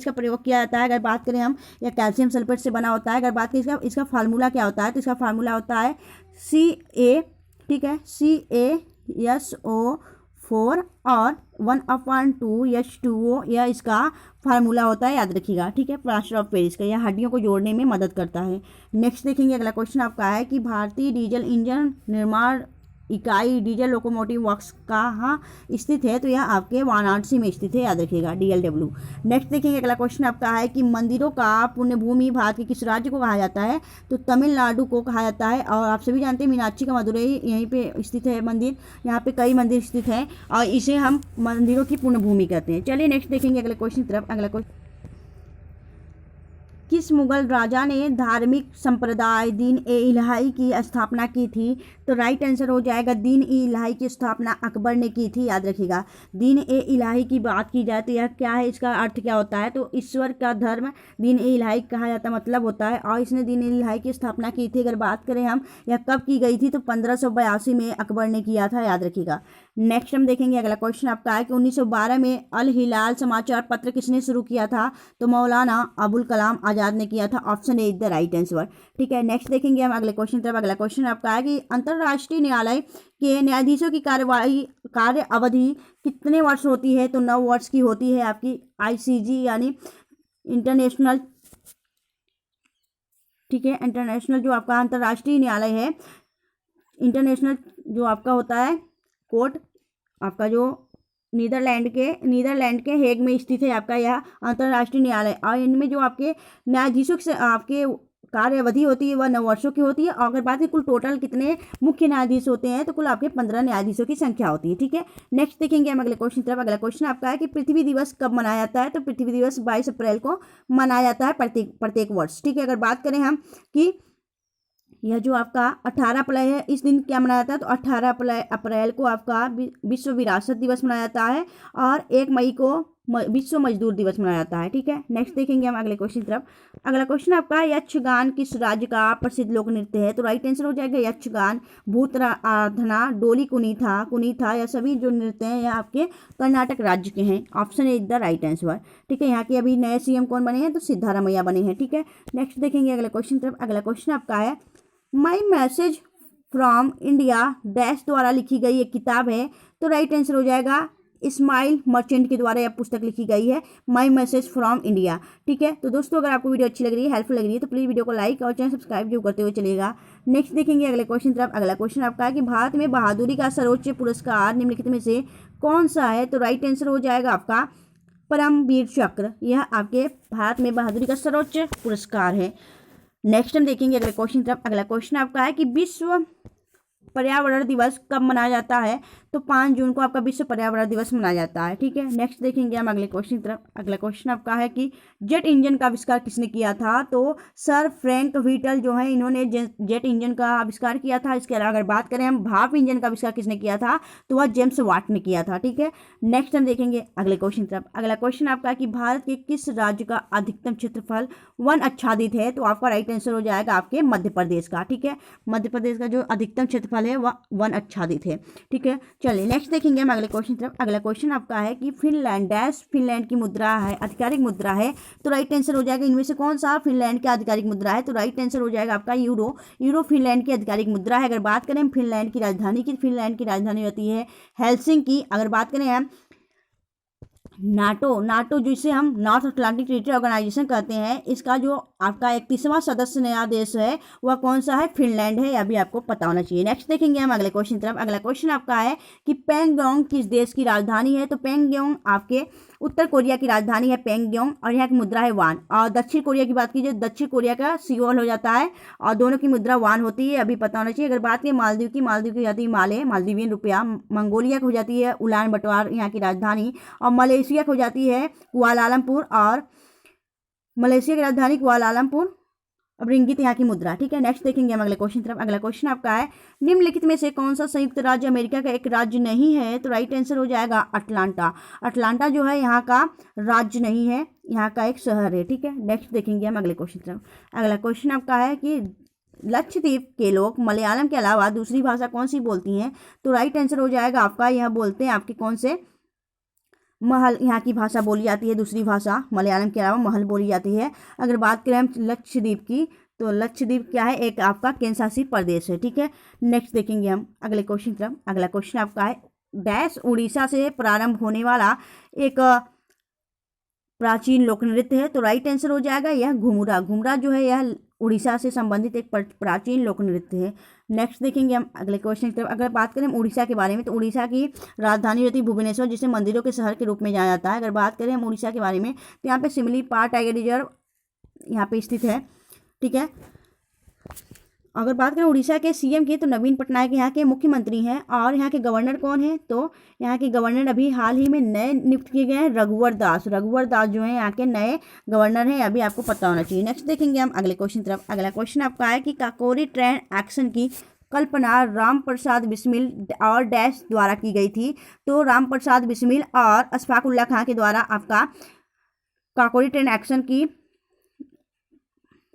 का प्रयोग किया जाता है। अगर बात करें हम, यह कैल्शियम सल्फेट से बना होता है। अगर बात करें इसका फार्मूला क्या होता है, तो इसका फार्मूला होता है Ca, ठीक है, CaSO4 और 1/2 H2O, यह इसका फार्मूला होता है, याद रखिएगा, ठीक है, प्लास्टर ऑफ पेरिस का। यह हड्डियों को जोड़ने में मदद करता है। नेक्स्ट देखेंगे अगला क्वेश्चन आपका है कि भारतीय डीजल इंजन निर्माण इकाई डीजल लोकोमोटिव वर्क्स कहाँ स्थित है, तो यह आपके वाराणसी में स्थित है, याद रखिएगा, DLW। नेक्स्ट देखेंगे अगला क्वेश्चन आपका है कि मंदिरों का पुण्यभूमि भारत के किस राज्य को कहा जाता है, तो तमिलनाडु को कहा जाता है। और आप सभी जानते हैं मीनाक्षी का मदुरई यहीं पे स्थित है मंदिर, यहाँ पे कई मंदिर स्थित हैं और इसे हम मंदिरों की पुण्यभूमि कहते हैं। चलिए नेक्स्ट देखेंगे अगले क्वेश्चन तरफ। अगला क्वेश्चन, किस मुगल राजा ने धार्मिक संप्रदाय दीन ए इलाही की स्थापना की थी, तो राइट आंसर हो जाएगा दीन ए इलाही की स्थापना अकबर ने की थी, याद रखिएगा। दीन ए इलाही की बात की जाए तो यह क्या है, इसका अर्थ क्या होता है, तो ईश्वर का धर्म दीन ए इलाही कहा जाता मतलब होता है, और इसने दीन ए इलाही की स्थापना की थी। अगर बात करें हम यह कब की गई थी, तो 1582 में अकबर ने किया था, याद रखिएगा। नेक्स्ट हम देखेंगे अगला क्वेश्चन आपका है कि 1912 में अल हिलाल समाचार पत्र किसने शुरू किया था, तो मौलाना अबुल कलाम आज़ाद ने किया था। Option A is the right answer, ठीक है। नेक्स्ट देखेंगे हम अगले क्वेश्चन तरफ। अगला क्वेश्चन आपका है कि अंतर्राष्ट्रीय न्यायालय के न्यायाधीशों की कार्य अवधि कितने वर्ष होती है, तो 9 वर्ष की होती है आपकी। ICJ यानी इंटरनेशनल, ठीक है, इंटरनेशनल जो आपका अंतर्राष्ट्रीय न्यायालय है, इंटरनेशनल जो आपका होता है कोर्ट, आपका जो नीदरलैंड के हेग में स्थित है आपका यह अंतर्राष्ट्रीय न्यायालय। और इनमें जो आपके न्यायाधीशों से आपके कार्य अवधि होती है वह 9 वर्षों की होती है। और अगर बात करें कुल टोटल कितने मुख्य न्यायाधीश होते हैं, तो कुल आपके 15 न्यायाधीशों की संख्या होती है, ठीक है। नेक्स्ट देखेंगे हम अगले क्वेश्चन तरफ। अगला क्वेश्चन आपका है कि पृथ्वी दिवस कब मनाया जाता है, तो पृथ्वी दिवस 22 अप्रैल को मनाया जाता है प्रत्येक वर्ष, ठीक है। अगर बात करें हम कि यह जो आपका 18 अप्रैल है, इस दिन क्या मनाया जाता है, तो 18 अप्रैल को आपका विश्व विरासत दिवस मनाया जाता है और 1 मई को विश्व मजदूर दिवस मनाया जाता है, ठीक है। नेक्स्ट देखेंगे हम अगले क्वेश्चन तरफ। अगला क्वेश्चन आपका यक्षगान किस राज्य का प्रसिद्ध लोक नृत्य है, तो राइट आंसर हो जाएगा यक्षगान, भूत आराधना, डोली कुनीथा, यह सभी जो नृत्य हैं यह आपके कर्नाटक राज्य के हैं। Option A is the right answer, ठीक है। यहाँ के अभी नए CM कौन बने हैं, तो सिद्धारमैया बने हैं, ठीक है। नेक्स्ट देखेंगे अगले क्वेश्चन तरफ। अगला क्वेश्चन आपका है my message from India dash द्वारा लिखी गई एक किताब है, तो राइट आंसर हो जाएगा इस्माइल मर्चेंट के द्वारा यह पुस्तक लिखी गई है, माई मैसेज फ्रॉम इंडिया। ठीक है, तो दोस्तों अगर आपको वीडियो अच्छी लग रही है, हेल्पफुल लग रही है, तो प्लीज़ वीडियो को लाइक और चैनल सब्सक्राइब जो करते हुए चलिएगा। नेक्स्ट देखेंगे अगले क्वेश्चन तरफ। अगला क्वेश्चन आपका है कि भारत में बहादुरी का सर्वोच्च पुरस्कार निम्नलिखित में से कौन सा है? तो राइट आंसर हो जाएगा आपका परमवीर चक्र। यह आपके भारत में बहादुरी का सर्वोच्च पुरस्कार है। नेक्स्ट हम देखेंगे अगले क्वेश्चन तरफ। अगला क्वेश्चन आपका है कि विश्व पर्यावरण दिवस कब मनाया जाता है? तो 5 जून को आपका विश्व पर्यावरण दिवस मनाया जाता है। ठीक है, नेक्स्ट देखेंगे हम अगले क्वेश्चन तरफ। अगला क्वेश्चन आपका है कि जेट इंजन का आविष्कार किसने किया था? तो सर फ्रैंक व्हीटल जो है इन्होंने जेट इंजन का आविष्कार किया था। इसके अलावा अगर बात करें हम भाप इंजन का आविष्कार किसने किया था? तो वह जेम्स वाट ने किया था। ठीक है, नेक्स्ट हम देखेंगे अगले क्वेश्चन तरफ। अगला क्वेश्चन आपका है कि भारत के किस राज्य का अधिकतम क्षेत्रफल वन आच्छादित है? तो आपका राइट आंसर हो जाएगा आपके मध्य प्रदेश का। ठीक है, मध्य प्रदेश का जो अधिकतम क्षेत्रफल है वह वन आच्छादित है। ठीक है, चलिए नेक्स्ट देखेंगे हम अगले क्वेश्चन तरफ। अगला क्वेश्चन आपका है कि फिनलैंड डैश फिनलैंड की मुद्रा है, आधिकारिक मुद्रा है। तो राइट आंसर हो जाएगा इनमें से कौन सा फिनलैंड की आधिकारिक मुद्रा है? तो राइट आंसर हो जाएगा आपका यूरो। यूरो फिनलैंड की आधिकारिक मुद्रा है। अगर बात करें फिनलैंड की राजधानी की, फिनलैंड की राजधानी रहती है हेलसिंकी। अगर बात करें हम नाटो जिसे हम नॉर्थ अटलांटिक ट्रीटी ऑर्गेनाइजेशन कहते हैं, इसका जो आपका 31वां सदस्य नया देश है वह कौन सा है? फिनलैंड है। यह भी आपको पता होना चाहिए। नेक्स्ट देखेंगे हम अगले क्वेश्चन तरफ। अगला क्वेश्चन आपका है कि पैंगोंग किस देश की राजधानी है? तो पैंगोंग आपके उत्तर कोरिया की राजधानी है पैंगोंग, और यहाँ की मुद्रा है वान। और दक्षिण कोरिया की बात कीजिए, दक्षिण कोरिया का सियोल हो जाता है और दोनों की मुद्रा वान होती है, अभी पता होना चाहिए। अगर बात करें मालदीव की हो जाती है माले, मालदीवियन रुपया। मंगोलिया की हो जाती है उलान बटोर यहाँ की राजधानी, और मलेशिया की हो जाती है कुआलालंपुर, और मलेशिया की राजधानी कुआलालंपुर, अब रिंगित यहाँ की मुद्रा। ठीक है, नेक्स्ट देखेंगे हम अगले क्वेश्चन तरफ। अगला क्वेश्चन आपका है निम्नलिखित में से कौन सा संयुक्त राज्य अमेरिका का एक राज्य नहीं है? तो राइट आंसर हो जाएगा अटलांटा। अटलांटा जो है यहाँ का राज्य नहीं है, यहाँ का एक शहर है। ठीक है, नेक्स्ट देखेंगे हम अगले क्वेश्चन तरफ। अगला क्वेश्चन आपका है कि लक्षद्वीप के लोग मलयालम के अलावा दूसरी भाषा कौन सी बोलती हैं? तो राइट आंसर हो जाएगा आपका, यह बोलते हैं आपके कौन से महल, यहाँ की भाषा बोली जाती है, दूसरी भाषा मलयालम के अलावा महल बोली जाती है। अगर बात करें हम लक्षद्वीप की, तो लक्षद्वीप क्या है? एक आपका केंद्र शासित प्रदेश है। ठीक है, नेक्स्ट देखेंगे हम अगले क्वेश्चन तरफ। अगला क्वेश्चन आपका है डैश उड़ीसा से प्रारंभ होने वाला एक प्राचीन लोक नृत्य है। तो राइट आंसर हो जाएगा यह घुमुरा। घुमुरा जो है यह उड़ीसा से संबंधित एक प्राचीन लोक नृत्य है। नेक्स्ट देखेंगे हम अगले क्वेश्चन की तरफ। अगर बात करें उड़ीसा के बारे में, तो उड़ीसा की राजधानी रहती है भुवनेश्वर, जिसे मंदिरों के शहर के रूप में जाना जाता है। अगर बात करें हम उड़ीसा के बारे में, तो यहाँ पे सिमलीपाल टाइगर रिजर्व यहाँ पे स्थित है। ठीक है, अगर बात करें उड़ीसा के सीएम की, तो नवीन पटनायक यहाँ के मुख्यमंत्री हैं। और यहाँ के गवर्नर कौन है? तो यहाँ के गवर्नर अभी हाल ही में नए नियुक्त किए गए हैं, रघुवर दास। रघुवर दास जो है यहाँ के नए गवर्नर हैं, अभी आपको पता होना चाहिए। नेक्स्ट देखेंगे हम अगले क्वेश्चन तरफ। अगला क्वेश्चन आपका है कि काकोरी ट्रेन एक्शन की कल्पना राम प्रसाद बिस्मिल और डैश द्वारा की गई थी? तो राम प्रसाद बिस्मिल और अशफाक उल्लाह खां के द्वारा आपका काकोरी ट्रेन एक्शन की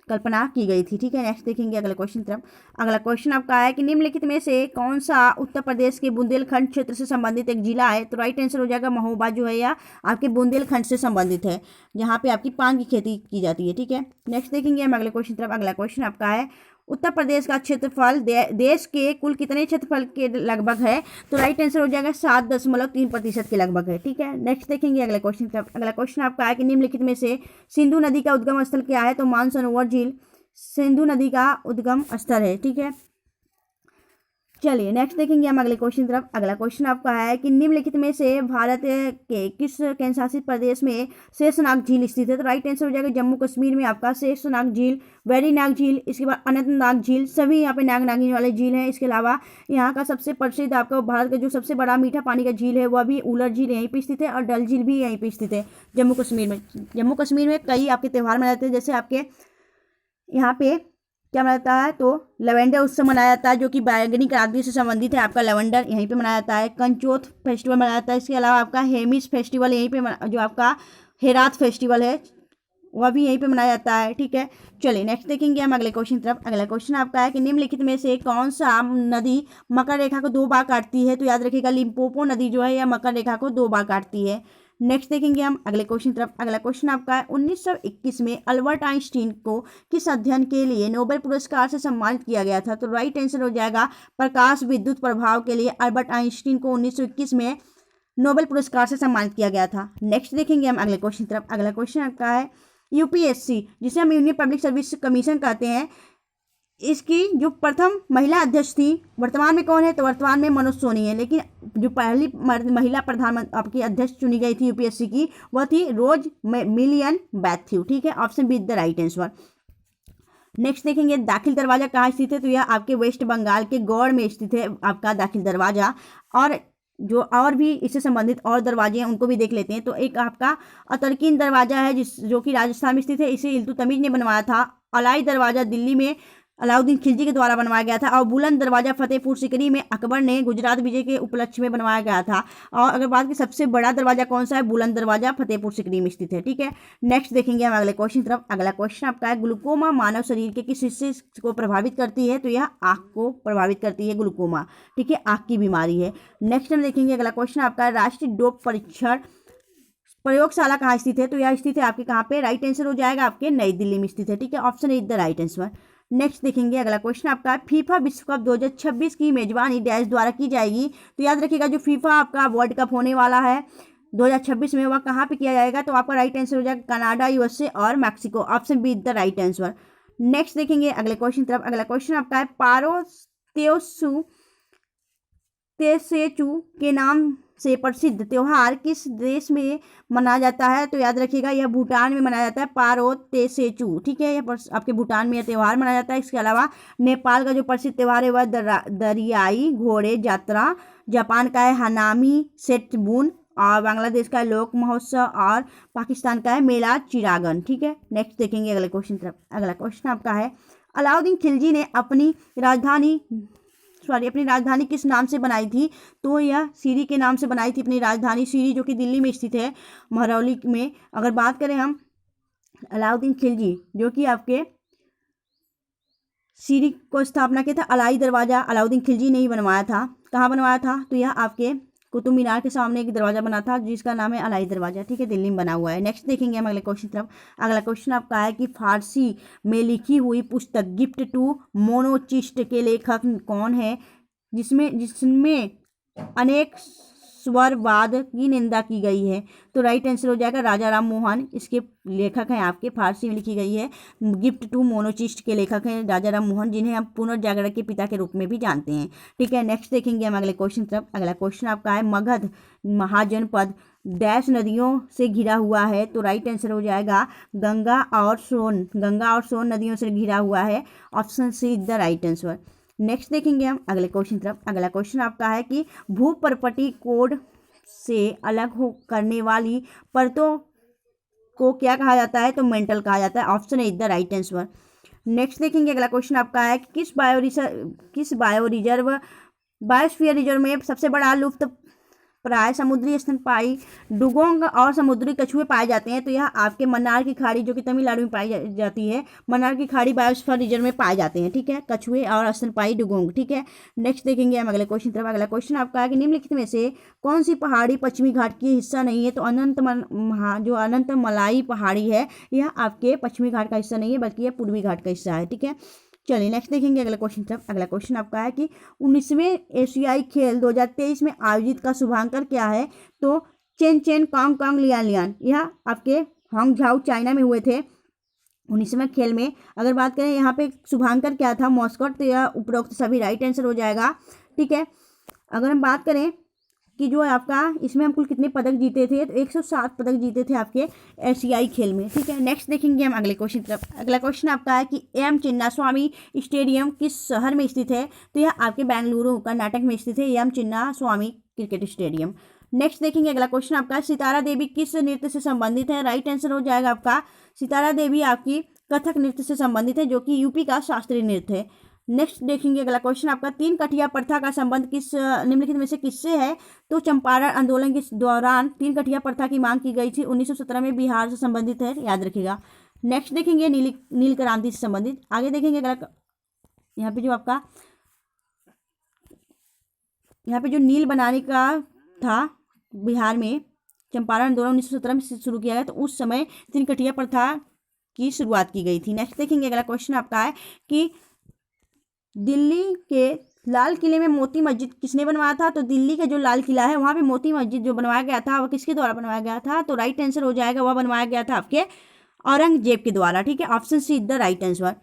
कल्पना की गई थी। ठीक है, नेक्स्ट देखेंगे अगले क्वेश्चन तरफ। अगला क्वेश्चन आपका है कि निम्नलिखित में से कौन सा उत्तर प्रदेश के बुंदेलखंड क्षेत्र से संबंधित एक जिला है? तो राइट आंसर हो जाएगा महोबा जो है या आपके बुंदेलखंड से संबंधित है, जहाँ पे आपकी पान की खेती की जाती है। ठीक है, नेक्स्ट देखेंगे हम अगले क्वेश्चन तरफ। अगला क्वेश्चन आपका है उत्तर प्रदेश का क्षेत्रफल देश के कुल कितने क्षेत्रफल के लगभग है? तो राइट आंसर हो जाएगा 7.3% के लगभग है। ठीक है, नेक्स्ट देखेंगे अगले क्वेश्चन तरफ। अगला क्वेश्चन आपका है कि निम्नलिखित में से सिंधु नदी का उद्गम स्थल क्या है? तो मानसरोवर झील सिंधु नदी का उद्गम स्थल है। ठीक है, चलिए नेक्स्ट देखेंगे हम अगले क्वेश्चन तरफ। अगला क्वेश्चन आपका है कि निम्नलिखित में से भारत के किस केंद्र शासित प्रदेश में शेषनाग झील स्थित है? तो राइट आंसर हो जाएगा जम्मू कश्मीर में आपका शेषनाग झील, वेरीनाग झील, इसके बाद अनंतनाग झील, सभी यहाँ पे नाग नागिन वाले झील हैं। इसके अलावा यहाँ का सबसे प्रसिद्ध आपका भारत का जो सबसे बड़ा मीठा पानी का झील है वह भी उलर झील यहीं पे स्थित है, और डल झील भी यहीं पे स्थित है जम्मू कश्मीर में। जम्मू कश्मीर में कई आपके त्यौहार मनाए जाते हैं, जैसे आपके यहाँ पे क्या मनाया जाता है? तो लवेंडर उत्सव मनाया जाता है, जो कि बैगनी क्रांति से संबंधित है। आपका लवेंडर यहीं पे मनाया जाता है। कंचोथ फेस्टिवल मनाया जाता है। इसके अलावा आपका हेमिस फेस्टिवल यहीं पे जो आपका हेरात फेस्टिवल है वह भी यहीं पे मनाया जाता है। ठीक है, चलिए नेक्स्ट देखेंगे हम अगले क्वेश्चन तरफ। अगला क्वेश्चन आपका है कि निम्नलिखित में से कौन सा नदी मकर रेखा को 2 बार काटती है? तो याद रखिएगा लिम्पोपो नदी जो है यह मकर रेखा को 2 बार काटती है। नेक्स्ट देखेंगे हम अगले क्वेश्चन तरफ। अगला क्वेश्चन आपका है 1921 में अल्बर्ट आइंस्टीन को किस अध्ययन के लिए नोबेल पुरस्कार से सम्मानित किया गया था? तो राइट आंसर हो जाएगा प्रकाश विद्युत प्रभाव के लिए अल्बर्ट आइंस्टीन को 1921 में नोबेल पुरस्कार से सम्मानित किया गया था। नेक्स्ट देखेंगे हम अगले क्वेश्चन तरफ। अगला क्वेश्चन आपका है यूपीएससी, जिसे हम यूनियन पब्लिक सर्विस कमीशन कहते हैं, इसकी जो प्रथम महिला अध्यक्ष थी वर्तमान में कौन है? तो वर्तमान में मनोज सोनी है, लेकिन जो पहली महिला प्रधानमंत्री आपकी अध्यक्ष चुनी गई थी यूपीएससी की, वह थी रोज मिलियन बैथ्यू। ठीक है, option B is the right answer. Next देखेंगे दाखिल दरवाजा कहाँ स्थित है? तो यह आपके वेस्ट बंगाल के गौड़ में स्थित है आपका दाखिल दरवाजा। और जो और भी इससे संबंधित और दरवाजे हैं उनको भी देख लेते हैं। तो एक आपका अतरकीन दरवाजा है जो कि राजस्थान में स्थित है, इसे इल्तुतमिश ने बनवाया था। अलाई दरवाजा दिल्ली में अलाउद्दीन खिलजी के द्वारा बनवाया गया था। और बुलंद दरवाजा फतेहपुर सीकरी में अकबर ने गुजरात विजय के उपलक्ष्य में बनवाया गया था। और अगर बात की सबसे बड़ा दरवाजा कौन सा है? बुलंद दरवाजा फतेहपुर सीकरी में स्थित है। ठीक है, नेक्स्ट देखेंगे हम अगले क्वेश्चन तरफ। अगला क्वेश्चन आपका है ग्लूकोमा मानव शरीर के किस हिस्से को प्रभावित करती है? तो यह आँख को प्रभावित करती है ग्लूकोमा। ठीक है, आँख की बीमारी है। नेक्स्ट हम देखेंगे अगला क्वेश्चन आपका है राष्ट्रीय डोप परीक्षण प्रयोगशाला कहाँ स्थित है? तो यह स्थित है आपके कहाँ पे? राइट आंसर हो जाएगा आपके नई दिल्ली में स्थित है। ठीक है, option is the right answer. Next देखेंगे अगला क्वेश्चन आपका फीफा विश्व कप 2026 की मेजबानी डैश द्वारा की जाएगी। तो याद रखिएगा जो फीफा आपका वर्ल्ड कप होने वाला है 2026 में, वह कहाँ पे किया जाएगा? तो आपका राइट आंसर हो जाएगा कनाडा, यूएसए और Mexico. Option B is the right answer. Next देखेंगे अगले क्वेश्चन तरफ। अगला क्वेश्चन आपका है पारो तेसेचू के नाम से प्रसिद्ध त्योहार किस देश में मनाया जाता है? तो याद रखिएगा यह भूटान में मनाया जाता है पारो तेसेचू। ठीक है, यह आपके भूटान में यह त्यौहार मनाया जाता है। इसके अलावा नेपाल का जो प्रसिद्ध त्यौहार है वह दरियाई घोड़े यात्रा, जापान का है हनामी सेटबुन, और बांग्लादेश का है लोक महोत्सव, और पाकिस्तान का है मेला चिरागन। ठीक है, नेक्स्ट देखेंगे अगले क्वेश्चन तरफ। अगला क्वेश्चन आपका है अलाउद्दीन खिलजी ने अपनी राजधानी किस नाम से बनाई थी? तो यह सीरी के नाम से बनाई थी अपनी राजधानी, सीरी जो कि दिल्ली में स्थित है महरौली में। अगर बात करें हम अलाउद्दीन खिलजी जो कि आपके सीरी को स्थापना किया था, अलाई दरवाजा अलाउद्दीन खिलजी ने ही बनवाया था। कहाँ बनवाया था? तो यह आपके कुतुब मीनार के सामने एक दरवाजा बना था जिसका नाम है अलाई दरवाजा। ठीक है, दिल्ली में बना हुआ है। नेक्स्ट देखेंगे हम अगले क्वेश्चन तरफ। अगला क्वेश्चन आपका है कि फारसी में लिखी हुई पुस्तक गिफ्ट टू मोनोचिस्ट के लेखक कौन है, जिसमें अनेक स्वरवाद की निंदा की गई है? तो राइट आंसर हो जाएगा राजा राम मोहन। इसके लेखक हैं आपके, फारसी में लिखी गई है। गिफ्ट टू मोनोचिस्ट के लेखक हैं राजा राम मोहन, जिन्हें हम पुनर्जागरण के पिता के रूप में भी जानते हैं। ठीक है, नेक्स्ट देखेंगे हम अगले क्वेश्चन तरफ। अगला क्वेश्चन आपका है मगध महाजनपद डैश नदियों से घिरा हुआ है? तो राइट आंसर हो जाएगा गंगा और सोन नदियों से घिरा हुआ है। Option C is the right answer. Next देखेंगे हम अगले क्वेश्चन तरफ। अगला क्वेश्चन आपका है कि भूपर्पटी कोड से अलग हो करने वाली परतों को क्या कहा जाता है? तो मेंटल कहा जाता है। Option is the right answer. Next देखेंगे अगला क्वेश्चन आपका है कि किस बायोस्फीयर रिजर्व में सबसे बड़ा लुप्त प्राय समुद्री स्तनपायी डुगोंग और समुद्री कछुए पाए जाते हैं? तो यह आपके मन्नार की खाड़ी जो कि तमिलनाडु में पाई जाती है, मन्नार की खाड़ी बायोस्फीयर रिजर्व में पाए जाते हैं। ठीक है, कछुए और स्तनपायी डुगोंग। ठीक है, नेक्स्ट देखेंगे हम अगले क्वेश्चन तरफ। अगला क्वेश्चन आपका है कि निम्नलिखित में से कौन सी पहाड़ी पश्चिमी घाट की हिस्सा नहीं है? तो अनंत मलाई पहाड़ी है, यह आपके पश्चिमी घाट का हिस्सा नहीं है बल्कि यह पूर्वी घाट का हिस्सा है। ठीक है, चलिए नेक्स्ट देखेंगे अगला क्वेश्चन तरफ। अगला क्वेश्चन आपका है कि 19वें एशियाई खेल 2023 में आयोजित का शुभांकर क्या है? तो चेन कांग लियान यह आपके हांगझाऊ चाइना में हुए थे 19वें खेल में। अगर बात करें यहाँ पे शुभांकर क्या था? मॉस्कोट। तो यह उपरोक्त सभी राइट आंसर हो जाएगा। ठीक है, अगर हम बात करें कि जो आपका इसमें हम कुल कितने पदक जीते थे, तो 107 पदक जीते थे आपके एशियाई खेल में। ठीक है, नेक्स्ट देखेंगे हम अगले क्वेश्चन तरफ। अगला क्वेश्चन आपका है कि एम चिन्नास्वामी स्टेडियम किस शहर में स्थित है? तो यह आपके बेंगलुरु कर्नाटक में स्थित है M Chinnaswamy cricket stadium. Next देखेंगे अगला क्वेश्चन आपका सितारा देवी किस नृत्य से संबंधित है? राइट आंसर हो जाएगा आपका सितारा देवी आपकी कथक नृत्य से संबंधित है जो कि यूपी का शास्त्रीय नृत्य है। नेक्स्ट देखेंगे अगला क्वेश्चन आपका तीन कठिया प्रथा का संबंध निम्नलिखित में से किससे है? तो चंपारण आंदोलन के दौरान तीन कठिया प्रथा की मांग की गई थी 1917 में, बिहार से संबंधित है, याद रखिएगा। नेक्स्ट देखेंगे नील क्रांति से संबंधित। आगे देखेंगे अगला यहाँ पे जो नील बनाने का था बिहार में, चंपारण आंदोलन 1917 में शुरू किया गया, तो उस समय तीन कठिया प्रथा की शुरुआत की गई थी। नेक्स्ट देखेंगे अगला क्वेश्चन आपका है कि दिल्ली के लाल किले में मोती मस्जिद किसने बनवाया था? तो दिल्ली का जो लाल किला है वहाँ पे मोती मस्जिद जो बनवाया गया था वह किसके द्वारा बनवाया गया था? तो राइट आंसर हो जाएगा वह बनवाया गया था आपके औरंगजेब के द्वारा। ठीक है, option see the right answer.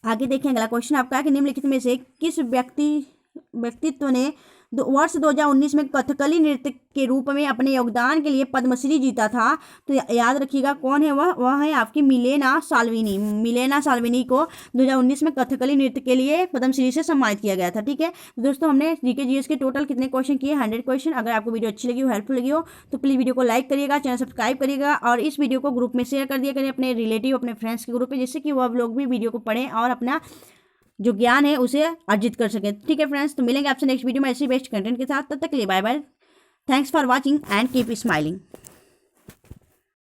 आगे देखें, अगला क्वेश्चन आपका है कि निम्नलिखित में से किस व्यक्तित्व ने वर्ष 2019 में कथकली नृत्य के रूप में अपने योगदान के लिए पद्मश्री जीता था? तो याद रखिएगा कौन है वह है आपकी मिलेना साल्विनी। मिलेना साल्विनी को 2019 में कथकली नृत्य के लिए पद्मश्री से सम्मानित किया गया था। ठीक है दोस्तों, हमने जीके जीएस के टोटल कितने क्वेश्चन किए? 100 क्वेश्चन। अगर आपको वीडियो अच्छी लगी हो, हेल्पफुल लगी हो तो प्लीज़ वीडियो को लाइक करिएगा, चैनल सब्सक्राइब करिएगा और इस वीडियो को ग्रुप में शेयर कर दिया करिए अपने रिलेटिव, अपने फ्रेंड्स के ग्रुप में, जिससे कि वह लोग भी वीडियो को पढ़ें और अपना जो ज्ञान है उसे अर्जित कर सके। ठीक है फ्रेंड्स, तो मिलेंगे आपसे नेक्स्ट वीडियो में ऐसे बेस्ट कंटेंट के साथ। तब तक के लिए bye bye, thanks for watching and keep smiling.